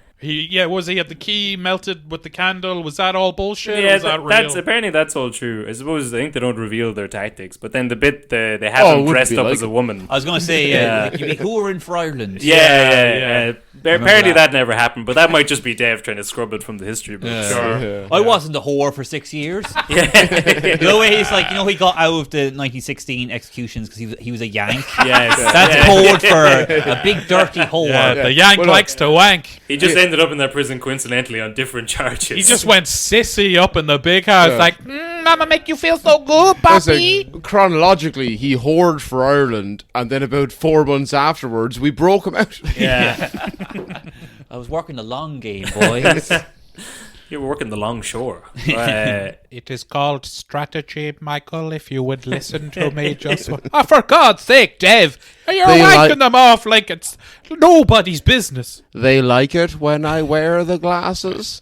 Was he had the key melted with the candle? Was that all bullshit? Or Yeah, was that real? that's all true. I think they don't reveal their tactics, but then the bit they have him dressed up as a woman. I was going to say, you mean, who were in for Ireland? Yeah. Apparently that never happened, but that might just be Dave trying to scrub it from the history books. Sure. I wasn't a whore for 6 years. The way he's like, he got out of the 1916 executions because he was a Yank. Yes. That's code for a big dirty whore. Yeah, the Yank likes to wank. He just ended up in that prison coincidentally on different charges. He just went sissy up in the big house, like, Mama make you feel so good, Papi. Chronologically, he whored for Ireland, and then about 4 months afterwards, we broke him out. Yeah. I was working the long game, boys. You were working the long shore. It is called strategy, Michael, if you would listen to me just... Oh, for God's sake, Dev, you're wanking them off like it's nobody's business. They like it when I wear the glasses.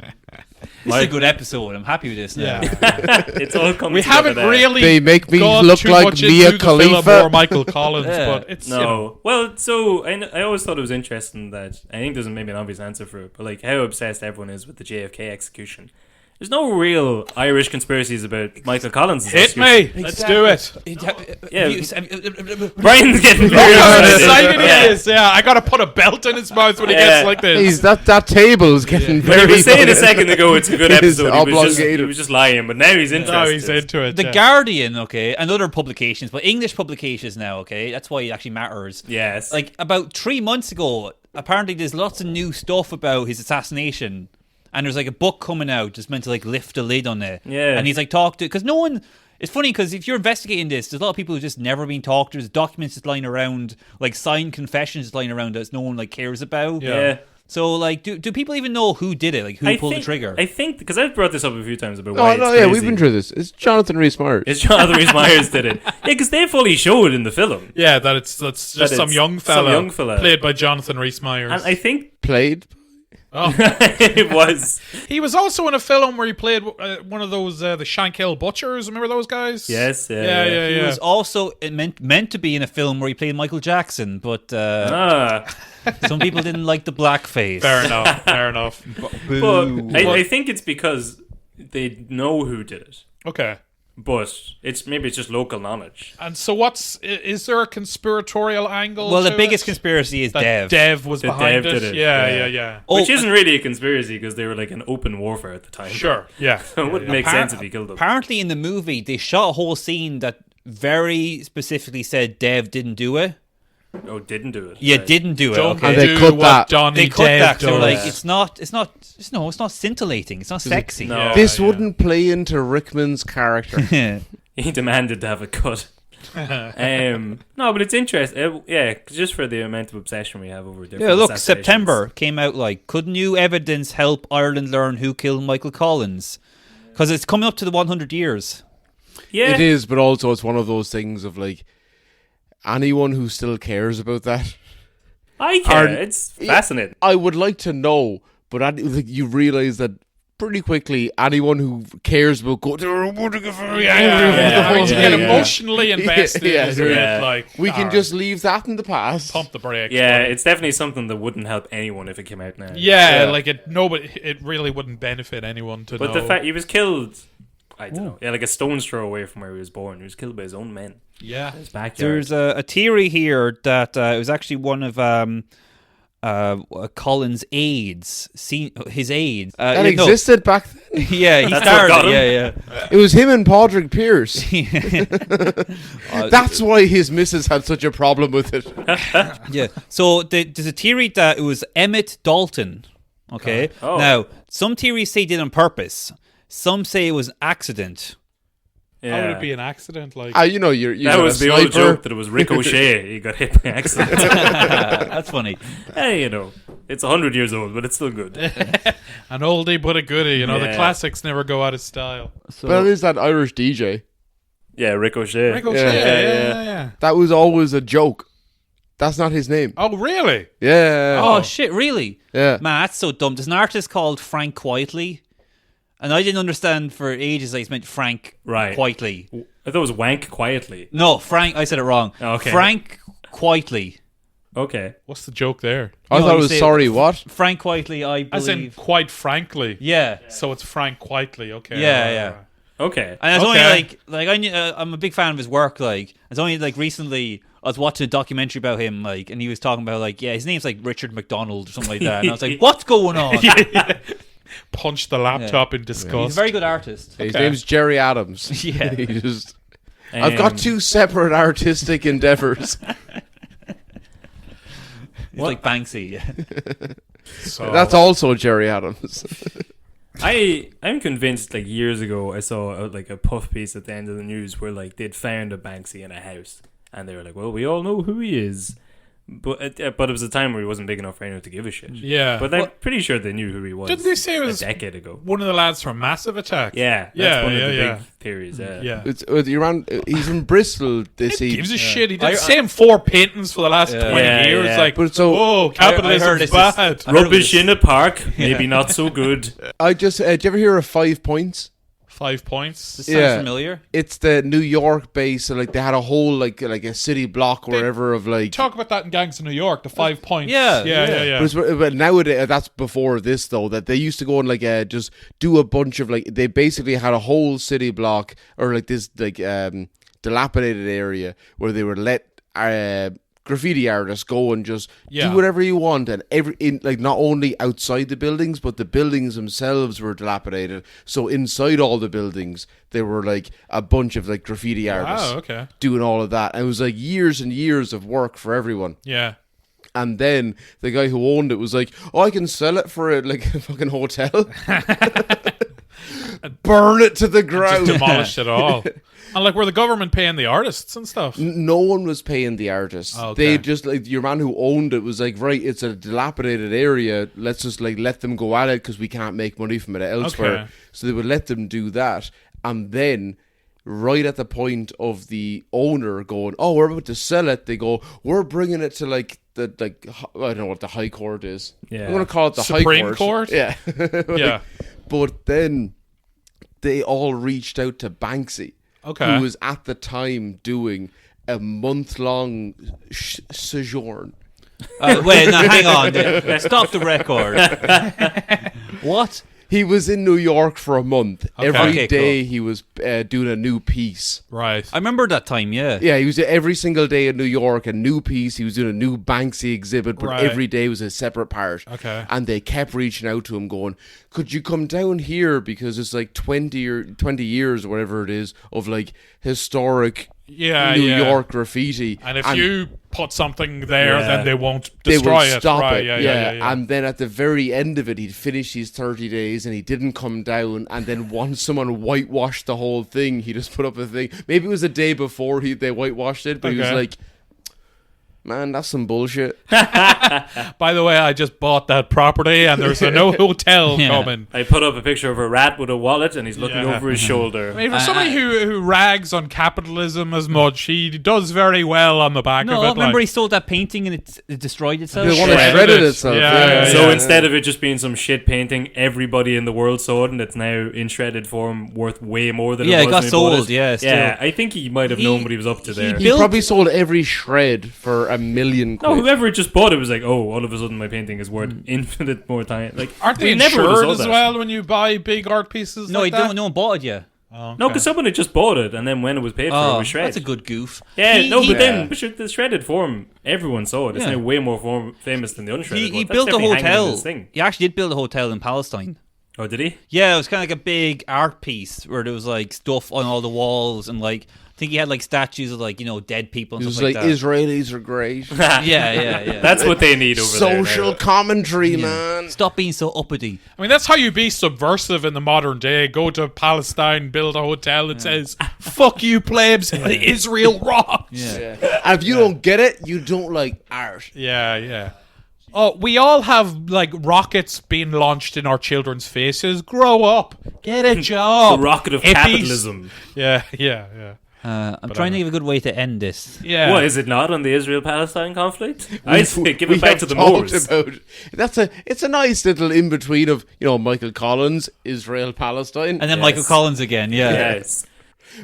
This is a good episode. I'm happy with this now. It's all coming We together haven't there. really They make me gone look too like much Mia into the film Khalifa. or Michael Collins, Yeah. but it's, No. Well, so I always thought it was interesting that I think there's maybe an obvious answer for it, but like how obsessed everyone is with the JFK execution. There's no real Irish conspiracies about Michael Collins' hit execution. me. Let's do it. Brian's getting very How excited. excited he is. Yeah, I gotta put a belt in his mouth when he gets like this. He's that table is getting When very. he was saying a second ago it's a good It is episode, he obligated. was just lying, but now he's interested. No, he's into it. The yeah. Guardian, okay, and other publications, but English publications now, okay, that's why it actually matters. Yes. Like about 3 months ago, apparently there's lots of new stuff about his assassination, and there's like a book coming out just meant to like lift the lid on it. Yeah. And he's like talked to, because no one. It's funny because if you're investigating this, there's a lot of people who've just never been talked to. There's documents just lying around, like signed confessions just lying around that no one like cares about. Yeah. So like, do people even know who did it? Like who pulled the trigger? I think because I've brought this up a few times about why Oh, no, it's yeah, crazy. we've been through this. It's Jonathan Rhys-Meyers. It's Jonathan Rhys-Meyers did it. Yeah, because they fully show it in the film. Yeah, that's just some it's young some fella, young fella. played by Jonathan Rhys-Meyers. And I think Played. it was. He was also in a film where he played one of those the Shankill Butchers. Remember those guys? Yes, yeah. He was also meant to be in a film where he played Michael Jackson, but some people didn't like the blackface. Fair enough. Fair enough. But I think it's because they know who did it. Okay. But it's just local knowledge. And so, is there a conspiratorial angle? Well, the to biggest it? conspiracy is that Dev. Dev was That behind Dev it. did it, Yeah. yeah. Oh, Which isn't really a conspiracy because they were like in open warfare at the time. Sure. Yeah. So it wouldn't make sense if he killed them. Apparently, in the movie, they shot a whole scene that very specifically said Dev didn't do it. Oh, didn't do it. Yeah, Right. didn't do it. Don't Okay. And they do cut what that. Donnie They cut Dev that. So does. like, it's not scintillating. It's not sexy. No. This yeah. wouldn't play into Rickman's character. He demanded to have a cut. No, but it's interesting. Yeah, 'cause just for the amount of obsession we have over different Yeah, look, assassinations. September came out like, could new evidence help Ireland learn who killed Michael Collins? Because it's coming up to the 100 years. Yeah, It is, but also it's one of those things of like anyone who still cares about that. I care. Are- It's fascinating. I would like to know, but you realize that pretty quickly anyone who cares about go, they're going to get very angry. Yeah, about to the get whole thing. emotionally invested Yeah, is yeah. like We can alright, just leave that in the past. pump the brakes. Yeah, buddy. it's definitely something that wouldn't help anyone if it came out now. Yeah, Yeah. like it really wouldn't benefit anyone to But know. the fact he was killed, I don't know. Yeah, like a stone's throw away from where he was born. He was killed by his own men. yeah. His backyard. There's a theory here that it was actually one of Collins' aides, his aides. That existed back then. Yeah, he That's what started. got him. Yeah. It was him and Padraig Pierce. Uh, That's why his missus had such a problem with it. Yeah. So there's a theory that it was Emmett Dalton. Okay. Oh. Now, some theories say he did it on purpose. Some say it was an accident. How would it be an accident? Like, You know, you're That was the old sniper. joke that it was Ricochet. He got hit by accident. That's funny. Hey, you know, it's 100 years old, but it's still good. an oldie but a goodie. You know, the Yeah. classics never go out of style. But it is that Irish DJ. Yeah, Ricochet. Ricochet, yeah. That was always a joke. That's not his name. Oh, really? Yeah. Oh shit! Really? Yeah. Man, that's so dumb. There's an artist called Frank Quietly, and I didn't understand for ages that he's meant Frank Right. Quietly. I thought it was Wank Quietly. No, Frank. I said it wrong. Okay. Frank Quietly. Okay. What's the joke there? I No, thought it you was say- sorry, what? Frank Quietly. I believe. As in, quite frankly. yeah. So it's Frank Quietly, okay. Yeah, right, yeah. right. Okay. And it's Okay. only like I knew, I'm a big fan of his work. Like it's only like recently I was watching a documentary about him, like, and he was talking about like, yeah, his name's like Richard McDonald or something like that. And I was like, what's going on? Punch the laptop in disgust. He's a very good artist. His Okay. name's Jerry Adams. Yeah. He just. I've got 2 separate artistic endeavors. He's like Banksy. So, That's also Jerry Adams. I'm convinced. Like years ago, I saw like a puff piece at the end of the news where like they'd found a Banksy in a house, and they were like, "Well, we all know who he is," but it was a time where he wasn't big enough for anyone to give a shit. yeah. But I'm pretty sure they knew who he was. Didn't they say it was a decade ago? one of the lads from Massive Attack? Yeah, that's Yeah, one of yeah, the yeah. big theories. Yeah, Yeah. He's from Bristol. They Who see. gives a shit? He did the same 4 paintings for the last 20 Yeah, years. yeah. Like, But so- oh, I heard capitalism's this is- bad. I heard it Rubbish was- in a park, maybe not so good. I just. Did you ever hear of 5 Points? 5 points. This sounds Yeah. familiar. It's the New York base. So like they had a whole like a city block or whatever of like. Talk about that in Gangs of New York, the 5 points. Yeah, yeah. But nowadays, that's before this though. That they used to go and like just do a bunch of like they basically had a whole city block or like this like dilapidated area where they would let graffiti artists go and just Yeah. do whatever you want, and like not only outside the buildings, but the buildings themselves were dilapidated. So inside all the buildings, there were like a bunch of like graffiti artists okay. doing all of that. And it was like years and years of work for everyone. Yeah. And then the guy who owned it was like, "Oh, I can sell it for a fucking hotel." Burn it to the ground. Demolished it all. And like, were the government paying the artists and stuff? No one was paying the artists. Okay. They just like your man who owned it was like, right, it's a dilapidated area. Let's just like let them go at it because we can't make money from it elsewhere. Okay. So they would let them do that, and then right at the point of the owner going, "Oh, we're about to sell it," they go, "We're bringing it to like the I don't know what the High Court is. Yeah. I'm gonna call it the Supreme High Court? Yeah, Yeah. But then they all reached out to Banksy, Okay. who was at the time doing a month-long sojourn. Wait, no, hang on. Stop the record. What? He was in New York for a month. Every Okay, day cool. he was doing a new piece. Right. I remember that time, yeah. Yeah, he was every single day in New York, a new piece. He was doing a new Banksy exhibit, but Right. every day was a separate part. Okay. And they kept reaching out to him going, "Could you come down here? Because it's like 20 years or whatever it is of like historic Yeah, New yeah. York graffiti. And if you put something there, Yeah. then they won't they destroy will it. stop Right. it. Yeah. And then at the very end of it, he'd finished his 30 days and he didn't come down. And then once someone whitewashed the whole thing, he just put up a thing. Maybe it was a day before they whitewashed it, but he was Okay. like, "Man, that's some bullshit." By the way, I just bought that property and there's a no hotel Yeah. coming. I put up a picture of a rat with a wallet, and he's looking Yeah. over his shoulder. I mean, for somebody who rags on capitalism as much, he does very well on the back No, of it. remember like, he sold that painting and it destroyed itself? The one that Shredded shredded it. itself. Yeah, So yeah. instead of it just being some shit painting, everybody in the world saw it, and it's now in shredded form, worth way more than Yeah, it it was got when he bought sold, it. yeah, still. Yeah, I think he might have known what he was up to there. He built- probably sold every shred for $1 million. No, whoever just bought it was like, "Oh, all of a sudden my painting is worth infinite more time." Like, aren't they we never would've insured sold as that. well when you buy big art pieces? No, like he that? don't, no one bought it yet. Oh, No, okay. because someone had just bought it, and then when it was paid for, it Oh, was shredded. that's a good goof. Yeah, He- no, he- but then the shredded form, everyone saw it. It's Yeah. now way more famous than the unshredded He one. That's built a definitely hanging in hotel. his thing. He actually did build a hotel in Palestine. Oh, did he? Yeah, it was kind of like a big art piece where there was like stuff on all the walls and like think he had like statues of like dead people and He was stuff like like, that. Israelis are great. Yeah. That's what they need over there. Social now. commentary, man. Stop being so uppity. I mean, that's how you be subversive in the modern day. Go to Palestine, build a hotel that says, fuck you, plebs, Israel rocks. Yeah. And if you don't get it, you don't like art. Yeah. Oh, we all have, like, rockets being launched in our children's faces. Grow up. Get a job. The rocket of Hippies. capitalism. Yeah. I'm trying to think of a good way to end this. Yeah. What, is it not on the Israel-Palestine conflict? I say give We it back have to the talked Moors. about it's a nice little in between of Michael Collins, Israel, Palestine. And then Yes. Michael Collins again. Yeah. Yes.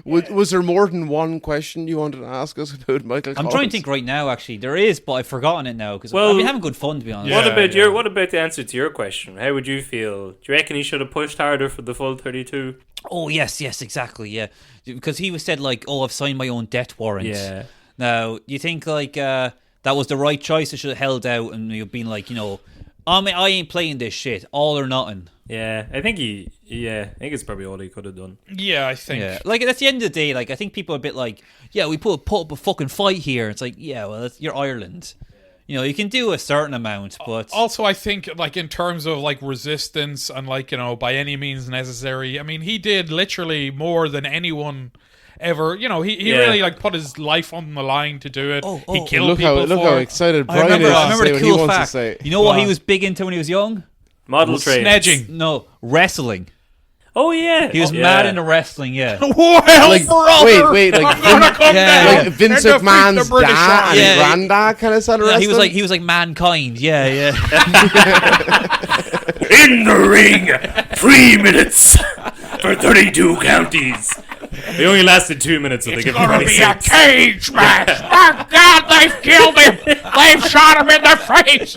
Was there more than one question you wanted to ask us about Michael I'm Collins? trying to think right now. Actually, there is, but I've forgotten it now because Well, I've been having good fun, to be honest. Yeah. What about the answer to your question? How would you feel? Do you reckon he should have pushed harder for the full 32? Oh yes, exactly. Yeah, because he was said like, "Oh, I've signed my own death warrant." Yeah. Now, do you think like that was the right choice? I should have held out and you've been like, I ain't playing this shit, all or nothing. Yeah, I think I think it's probably all he could have done. Yeah, I think. Yeah, like at the end of the day, like I think people are a bit like, yeah, we put up a fucking fight here. It's like, yeah, well, you're Ireland. You can do a certain amount, but Also, I think, like, in terms of, like, resistance and, like, by any means necessary, I mean, he did literally more than anyone ever. He Yeah. really, like, put his life on the line to do it. He killed Look people how for it. excited I Brian remember, is I to remember say the what he cool wants fact. to say. You know what he was big into when he was young? Model trains. Snedging. No, wrestling. Oh yeah, He was mad into wrestling. Yeah. Well, Like, brother, wait, like I'm gonna come yeah, down like Vince and defeat McMahon's the British dad Army. and Yeah. granddad kind of started Yeah, wrestling? he was like mankind. Yeah. in the ring. 3 minutes for 32 counties. They only lasted 2 minutes, so they give him Gonna be a 26. cage match. Oh God, they've killed him. They've shot him in the face.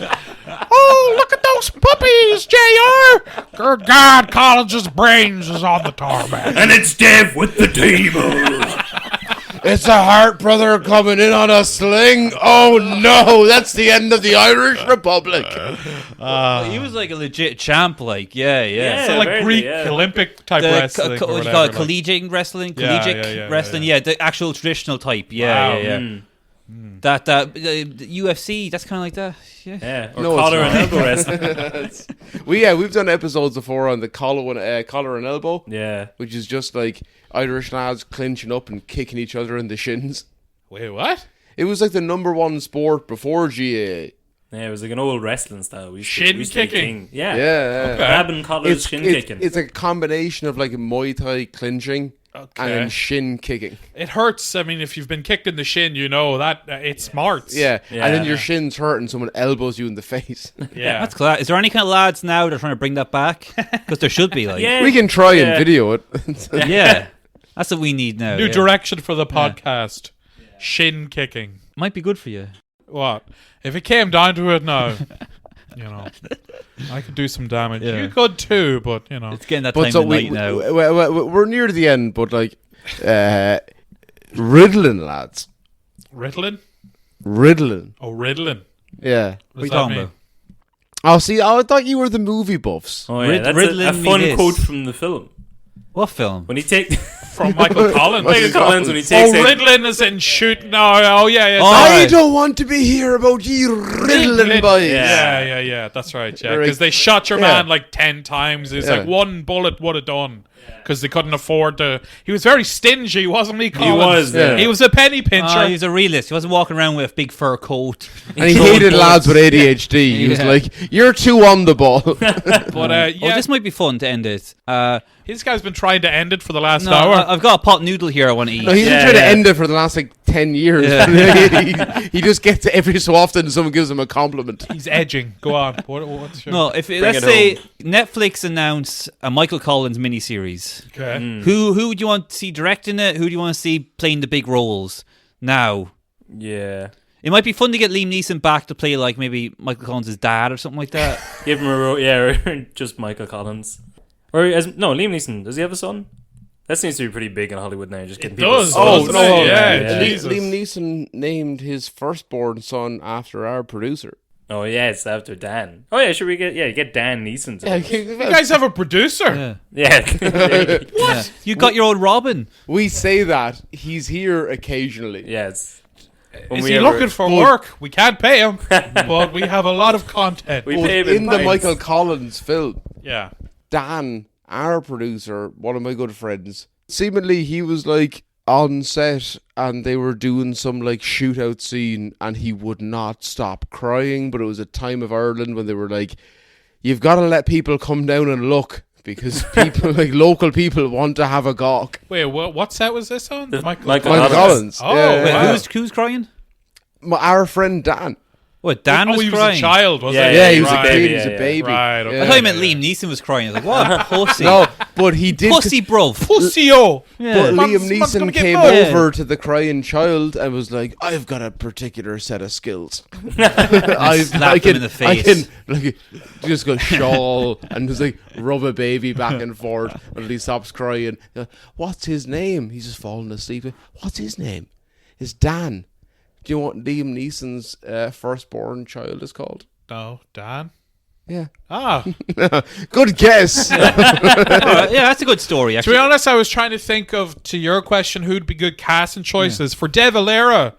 Oh, look at those puppies, JR. Good God, Collins's brains is on the tarmac. And it's Dev with the table. It's a Hart brother coming in on a sling. Oh no, that's the end of the Irish Republic. He was like a legit champ. Like, yeah. Yeah. So, like, apparently, Greek yeah. Olympic type The wrestling. what or do you whatever, call it? like- Collegiate wrestling, Yeah, collegiate yeah, wrestling. yeah. Yeah, the actual traditional type. Yeah, Wow. yeah. That the UFC. That's kind of like that. Yeah. Yeah, or No, it's collar and not. elbow wrestling. We've done episodes before on the collar and elbow, Yeah. which is just like Irish lads clinching up and kicking each other in the shins. Wait, what? It was like the number one sport before GAA. Yeah, it was like an old wrestling style. We used to- Shin we used to be kicking. king. Yeah. Yeah. Grabbing collars, shin kicking. It's a combination of like Muay Thai clinching and then Okay. shin kicking. It hurts. I mean, if you've been kicked in the shin, you know that it smarts. Yeah. Yeah. And then your shins hurt and someone elbows you in the face. Yeah. That's class. Is there any kind of lads now that are trying to bring that back? Because there should be. Like, Yeah. We can try Yeah. and video it. yeah. That's what we need now. New yeah. direction for the podcast. Shin kicking. Might be good for you. What? If it came down to it now, I could do some damage. Yeah. You could too, but It's getting that But time so of night now. we're near the end, but like Riddling, lads. Ritalin? Riddling. Oh, Ritalin. Yeah. What you does that talking mean? about? Oh, see, I thought you were the movie buffs. Oh yeah, that's Riddling a me fun this. quote from the film. What film? When he take From Michael Collins. Michael Collins when he Oh, takes it. Ritalin is in shoot. No, oh yeah. Oh, I right. don't want to be here about ye riddling boys. Yeah. That's right. Yeah, Very- because they shot your yeah. man like 10 times. It's Yeah. like one bullet would have done. Because they couldn't afford to. He was very stingy, wasn't he? Collins? was, yeah. He was a penny pincher. He was a realist. He wasn't walking around with a big fur coat. And he throwing hated bullets. lads with ADHD. He was Yeah. like, "You're too on the ball." But Oh, yeah, this might be fun to end it. this guy's been trying to end it for the last No, hour. I've got a pot noodle here I want to eat. No, he's been Yeah, trying to yeah. end it for the last like 10 years. he just gets it every so often. Someone gives him a compliment. He's edging. Go on. What's your... No, if let's it say home. Netflix announced a Michael Collins miniseries, Okay. who would you want to see directing it? Who do you want to see playing the big roles? Now, Yeah. it might be fun to get Liam Neeson back to play like maybe Michael Collins' dad or something like that. Give him a role. Yeah, or just Michael Collins. Or Liam Neeson. Does he have a son? That seems to be pretty big in Hollywood now. Just getting people's does, sons. doesn't it? Yeah, yeah. Jesus. Liam Neeson named his firstborn son after our producer. Oh yeah, it's after Dan. Oh yeah, should we get you get Dan Neeson? You guys have a producer. Yeah. Yeah. Yeah. You got your own Robin. We say that he's here occasionally. Yes. Is he looking for work? We can't pay him, but we have a lot of content. We But pay him in the pints. Michael Collins film, Yeah. Dan, our producer, one of my good friends, seemingly he was like on set and they were doing some like shootout scene and he would not stop crying, but it was a time of Ireland when they were like, you've got to let people come down and look because people like local people want to have a gawk. Wait, what set was this on? Michael Michael Collins. Collins. Oh, yeah, Wait, yeah. who's crying? Our friend Dan. What, Dan was he was crying? a child, was Yeah, he? Yeah, he was right. a kid, he yeah, was a yeah. baby. Right, okay. I thought you meant Liam Neeson was crying. I was like, what? Pussy. No, but he did. Pussy, bro. Pussy-o. But Man's- Liam man's gonna Neeson get came mad. over to the crying child and was like, "I've got a particular set of skills. I slapped him in the I face. can like just go shawl and just like rub a baby back and forth until he stops crying. What's his name? He's just falling asleep. What's his name? It's Dan. Do you know what Liam Neeson's firstborn child is called? No, Dan. Yeah, Ah. good guess. All right, yeah, that's a good story, To actually. be honest, I was trying to think of, to your question, who'd be good casting choices. For De Valera,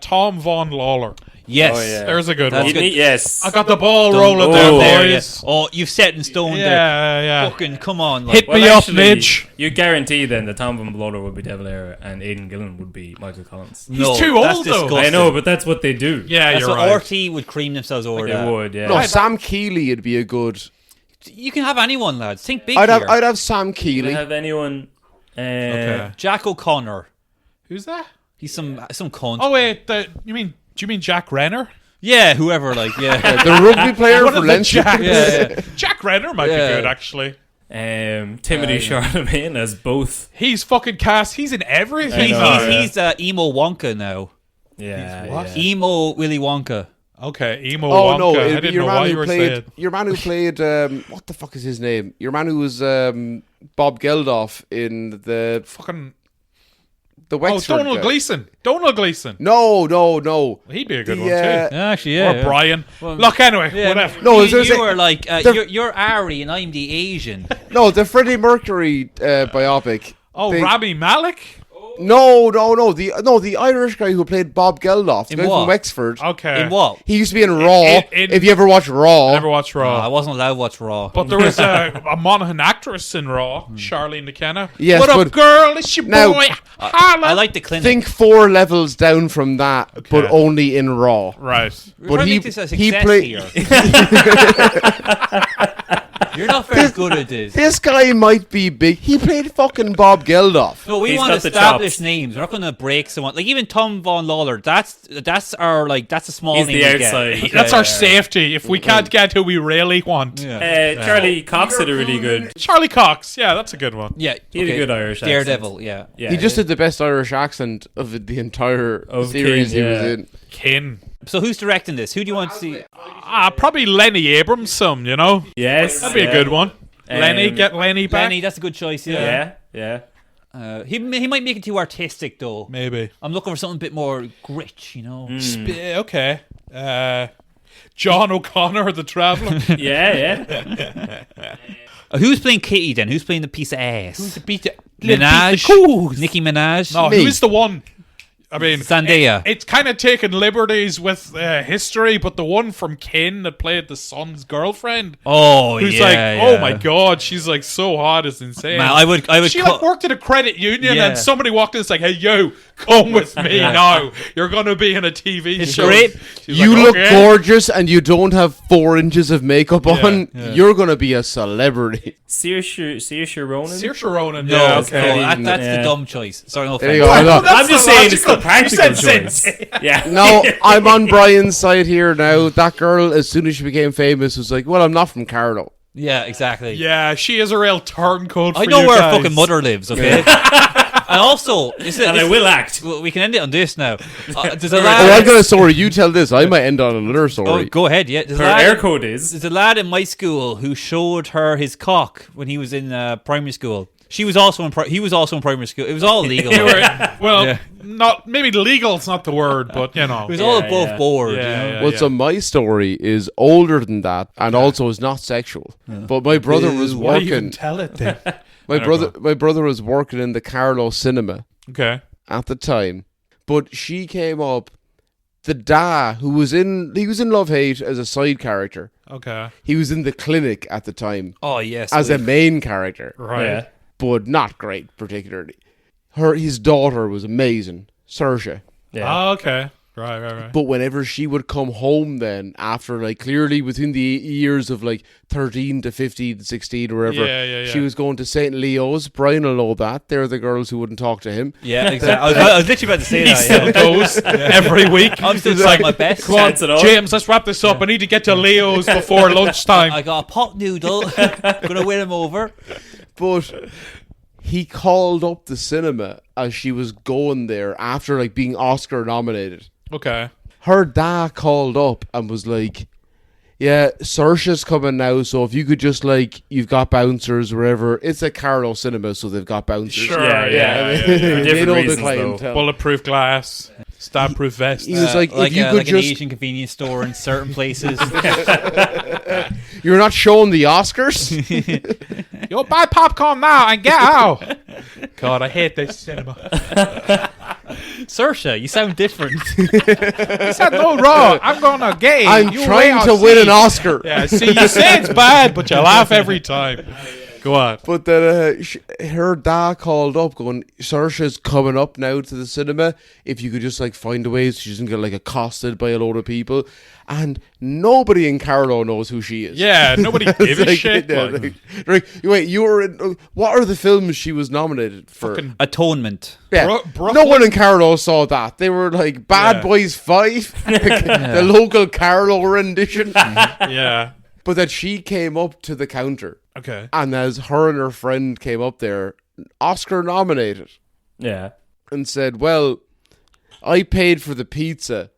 Tom Von Lawler. Yes. Oh, yeah. There's a good That's one. good. Yes. I got the ball Done. rolling Oh, there, There, yeah. boys. Oh, you've set in stone there. Yeah. Fucking come on. Like, Hit Well, me up, actually, Midge. You guarantee then that Tom Van Bloder would be Devil Air and Aidan Gillen would be Michael Collins. no, too that's old, though. disgusting. I know, but that's what they do. Yeah, That's you're what right. RT would cream themselves over They that. would, yeah. No, Sam Keeley would be a good. You can have anyone, lads. Think big I'd here. have Sam Do you Keeley. have anyone? Okay. Jack O'Connor. Who's that? He's some cunt. Oh, wait. Do you mean Jack Renner? Yeah, whoever, like, yeah. The rugby player One for of the Leinster. Jacks. Yeah, Jack Renner might Yeah. be good, actually. Timothy Charlemagne as both. He's fucking cast. He's in everything. He's, know, he's emo Wonka now. Yeah. He's what? yeah. Emo Willy Wonka. Okay, Emo Oh Wonka. no! I It'd be didn't your know man what you who were played. saying. Your man who played. What the fuck is his name? Your man who was Bob Geldof in the Fucking. Wexford. Donald guy. Gleason. Donald Gleason. No. He'd be a good The, one, too. Yeah, actually, yeah. Or Brian. Look, anyway, whatever. No, you, there's you a- were like, the- you're Ari and I'm the Asian. No, the Freddie Mercury biopic. Oh, They- Rami Malek? No. The Irish guy who played Bob Geldof, the In guy what? from Wexford. Okay. In what? He used to be in Raw. in- If you ever watch Raw, Never watched Raw. I wasn't allowed to watch Raw. But there was a Monaghan actress in Raw, Charlene McKenna. Yes, what up, but- girl? It's your Now, boy. Holla. I like the clinic. think 4 levels down from that, but Okay. only in Raw. Right. We're but trying to he- make this a he success play- here. You're not very good at this. This guy might be big. He played fucking Bob Geldof. No, we He's want got the established chops. names. We're not going to break someone. Like even Tom Von Lawler. That's a small He's name. the we get. outside. That's Yeah, our yeah. safety. If we can't get who we really want. Yeah. Charlie Cox did a really good. Charlie Cox. Yeah, that's a good one. Yeah, He had a good Irish accent. Daredevil. Yeah. Yeah, He just did the best Irish accent of the entire Of series King, he was yeah. in. Kin. So who's directing this? Who do you want to see? Probably Lenny Abramson, you know? Yes, That'd be a good one. Lenny, get Lenny back. Lenny, that's a good choice. Yeah. Yeah. He might make it too artistic though. Maybe. I'm looking for something a bit more grit. You know. Okay. John O'Connor, the Traveller. Yeah. Who's playing Kitty then? Who's playing the piece of ass? Beat the Minaj. Nicki Minaj. No, Me. who's the one? I mean, Zendaya. It's kind of taking liberties with history, but the one from Kin that played the son's girlfriend, Oh who's yeah. like, yeah. oh my god, she's like so hot, it's insane. Man, I would. She like worked at a credit union, Yeah. and somebody walked in and was like, "Hey, yo, come with me now. You're gonna be in a TV It's show." great. She's You like, look "Okay." gorgeous and you don't have 4 inches of makeup on. You're gonna be a celebrity. Saoirse Ronan. Saoirse Ronan. No, Yeah, okay. okay. that's Yeah. the dumb choice. Sorry, no There you offense. go. I know. I'm just the saying it's the logical- practical you said choice. sense. Yeah. No, I'm on Brian's side here now. That girl, as soon as she became famous, was like, "Well, I'm not from Carlow." Yeah, exactly. Yeah, she is a real turncoat. I for know you where guys. her fucking mother lives. Okay. And also, And I will act. Well, we can end it on this now. There's a Oh, I'm lad. gonna story. You tell this. I might end on another story. Oh, go ahead. Yeah, Her air code is. There's a lad in my school who showed her his cock when he was in primary school. She was also in. He was also in primary school. It was all legal. You it were- well, not maybe legal's not the word, but you know. was all Yeah, above yeah. board. Yeah, you know? yeah. Well, so my story is older than that, and also is not sexual. But my brother was Why even working. tell it then? My brother was working in the Carlo Cinema Okay. at the time, but she came up. The dad he was in Love Hate as a side character. Okay. He was in the clinic at the time Oh yes. as a main character, Right. Yeah. but not great particularly. His daughter was amazing, Saoirse. Yeah. Oh, okay. Right. But whenever she would come home then, after like clearly within the years of like 13 to 15, 16 or whatever, Yeah. she was going to St. Leo's. Brian will know that. They're the girls who wouldn't talk to him. Yeah, exactly. I was literally about to say He that. still Yeah. goes every week. I'm still trying my best. Come on, Chance it all. James, let's wrap this up. I need to get to Leo's before lunchtime. I got a pot noodle. Gonna win him over. But he called up the cinema as she was going there after like being Oscar nominated. Okay. Her dad called up and was like, yeah, Saoirse's coming now, so if you could just like, you've got bouncers, wherever. It's a Carlo Cinema, so they've got bouncers. Sure. Yeah. Yeah. For They different know the reasons, though. clientele. Bulletproof glass, stab-proof vest. He was like, if you could like an just, Asian convenience store in certain places. you're not showing the Oscars? Yo, buy popcorn now and get out. God, I hate this cinema. Saoirse, you sound different. He said, no, wrong. I'm gonna gay. I'm You trying wait to and win see. an Oscar. Yeah, see, you say it's bad, but you laugh every time. Go on. But then her dad called up going, Saoirse's coming up now to the cinema. If you could just like find a way so she doesn't get like accosted by a load of people. And nobody in Carlo knows who she is. Yeah, nobody gives a Like, shit. yeah, like, like, wait, you were in, what are the films she was nominated for? Fucking Atonement. Yeah. Brooklyn. No one in Carlo saw that. They were like Bad Yeah. Boys 5, the local Carlo rendition. yeah. But that she came up to the counter. Okay. And as her and her friend came up there, Oscar nominated, Yeah. and said, well, I paid for the pizza,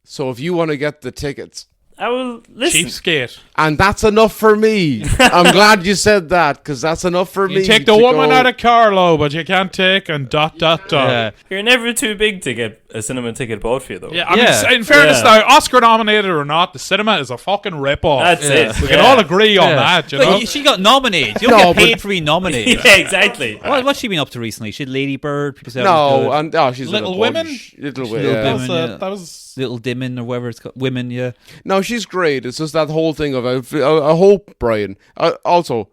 so if you want to get the tickets. I will listen. Cheapskate. And that's enough for me. I'm glad you said that, because that's enough for me. You take the to woman go- out of Carlo, but you can't take and ... Yeah. You're never too big to get a cinema ticket bought for you, though. Yeah, I Yeah. mean, in fairness, Yeah. now, Oscar nominated or not, the cinema is a fucking rip-off. That's it. We can all agree on that, you know? Like, she got nominated. You don't No, get paid but- for being nominated. Yeah, exactly. What's she been up to recently? She had Lady Bird. People said that was No, good. and she's Little in a Women? bunch. Little Little Women. Women. That's yeah. that was... Little Dimon or whatever it's called. Women, yeah. No, she's great. It's just that whole thing of I hope, Brian. Also,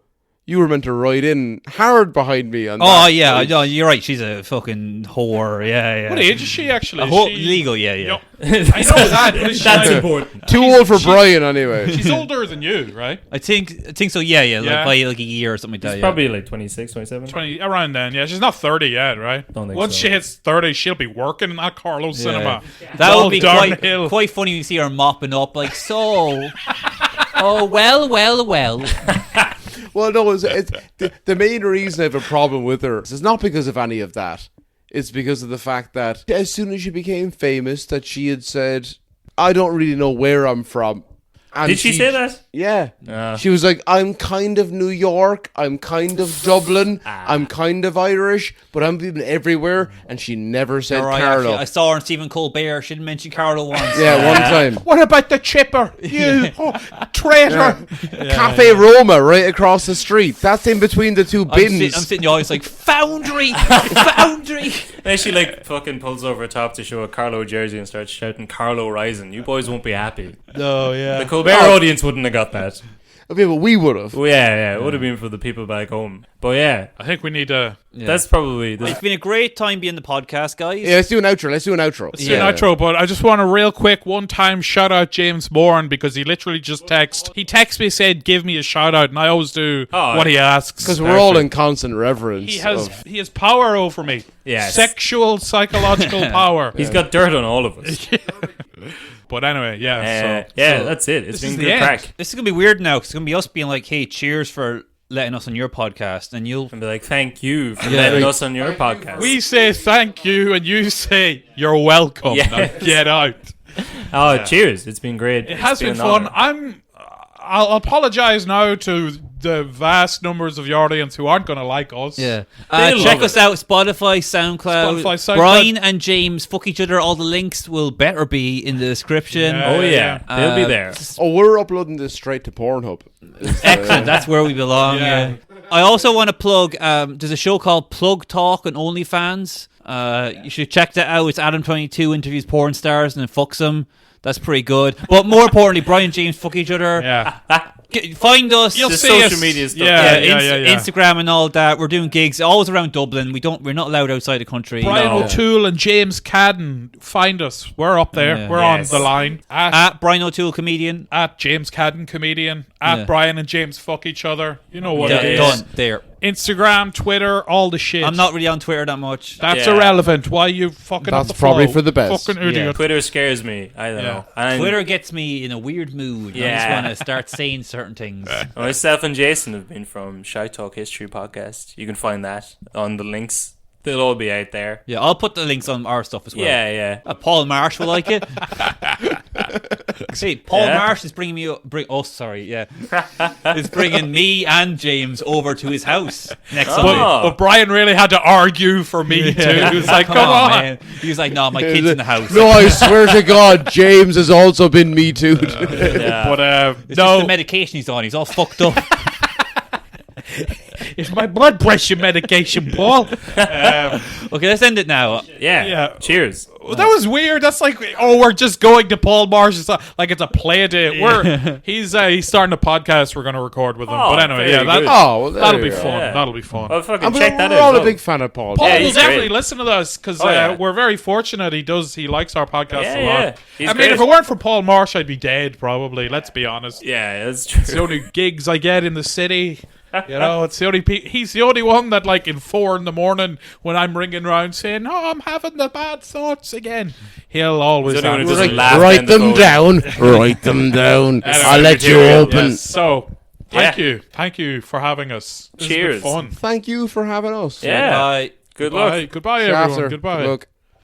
you were meant to ride in hard behind me. On Oh, that. yeah. No, you're right. She's a fucking whore. Yeah, yeah. What age is she, actually? A Is whole, she- legal, yeah, yeah. Yo, I know that, but is she That's like- important. Too old for Brian, anyway. She's older than you, right? I think so, yeah. Yeah. Like by like a year or something like that. It's yeah. probably like 26, 27. 20, around then, yeah. She's not 30 yet, right? Don't think Once so. she hits 30, she'll be working in that Carlo cinema. That All would be downhill. quite funny when you see her mopping up, like, so. Oh, well. Well, no, it's the main reason I have a problem with her is not because of any of that. It's because of the fact that as soon as she became famous, that she had said, I don't really know where I'm from. And Did she say that? Yeah. Ah. She was like, I'm kind of New York, I'm kind of Dublin, I'm kind of Irish, but I'm been everywhere. And she never said All right, Carlo. actually, I saw her on Stephen Colbert. She didn't mention Carlo once. Yeah, one time. What about the chipper? You traitor. Cafe Roma right across the street. That's in between the two I'm bins. sitting there always like, Foundry! Foundry! Then she like fucking pulls over top to show a Carlo jersey and starts shouting Carlo Rising. You boys won't be happy. No, yeah. The Colbert audience wouldn't have got that. Okay, but we would have. Well, yeah, it would have been for the people back home. But yeah, I think we need to that's probably It's been a great time being the podcast, guys. Yeah, let's do an outro. do an Yeah. outro, but I just want a real quick one-time shout-out James Bourne because he literally just He texted me, said, give me a shout-out, and I always do what he asks. Because we're all in constant reverence. He has power over me. Yes. Sexual, psychological power. he's got dirt on all of us. But anyway, yeah. So That's it. It's this is been the good end. crack. This is going to be weird now because it's going to be us being like, hey, cheers for letting us on your podcast. And you'll. And be like, thank you for letting us on your podcast. we say thank you, and you say you're welcome. Yes. Now get out. Cheers. It's been great. It has been fun. I'll apologize now to the vast numbers of your audience who aren't going to like us. Yeah. They'll Check love us out, Spotify, SoundCloud. Spotify, SoundCloud. Brian and James fuck each other. All the links will better be in the description. Yeah. Oh yeah, they'll be Uh, there. Oh, we're uploading this straight to Pornhub. Excellent. That's where we belong. Yeah. Yeah. I also want to plug. There's a show called Plug Talk on OnlyFans. You should check that out. It's Adam22 interviews porn stars and then fucks them. That's pretty good. But more importantly, Brian and James fuck each other. Yeah. Find us. You'll The see social us. media stuff. Yeah, Yeah, Instagram and all that. We're doing gigs always around Dublin. We're not allowed outside the country. Brian No. O'Toole and James Cadden, find us. We're up there. Yeah. We're Yes. on the line. At Brian O'Toole comedian. At James Cadden comedian. At Yeah. Brian and James fuck each other. You know what Yeah, it is. Done. There. Instagram, Twitter, all the shit. I'm not really on Twitter that much. That's Yeah. irrelevant. Why you fucking up That's the probably flow? for the best. Fucking idiot. Twitter scares me. I don't Yeah. know. And Twitter gets me in a weird mood. I just Yeah. want to start saying certain things. Myself and Jason have been from Shy Talk History Podcast. You can find that on the links. They'll all be out there. Yeah, I'll put the links on our stuff as well. Yeah, yeah. Paul Marsh will like it. See, Paul Yeah. Marsh is bringing me. Is bringing me and James over to his house next Sunday. But Brian really had to argue for me too. He was like, come on. man. He was like, "No, my kid's in the house." No, I swear to God, James has also been Me Too. Yeah. But It's just no, the medication he's on. He's all fucked up. it's my blood pressure medication, Paul. Okay, let's end it now. Yeah. Yeah. Cheers. Well, that was weird. That's like, we're just going to Paul Marsh's, like it's a play date. He's starting a podcast we're going to record with him. Oh, but anyway, very yeah, good. Oh, well, there that'll you be go. fun. Yeah. That'll be fun. Well, fucking And check that we're out. all as a well. big fan of Paul. Paul Yeah, will he's definitely great. listen to this because Oh, yeah. we're very fortunate. He likes our podcast Yeah, a lot. yeah. He's I mean, great. if it weren't for Paul Marsh, I'd be dead probably. Let's be honest. Yeah, that's It's the true. only gigs I get in the city. You know, it's the only he's the only one that, like, in 4 a.m. when I'm ringing around saying, "Oh, I'm having the bad thoughts again," he'll always He's the only one who answer. doesn't laugh Write down the them phone. down. Write them down. That's I'll let you material, open. Yes. So, Yeah. thank you for having us. This has been Cheers. fun. Thank you for having us. Yeah. Bye. Good luck. Goodbye, Shafter. everyone. Goodbye. Good luck.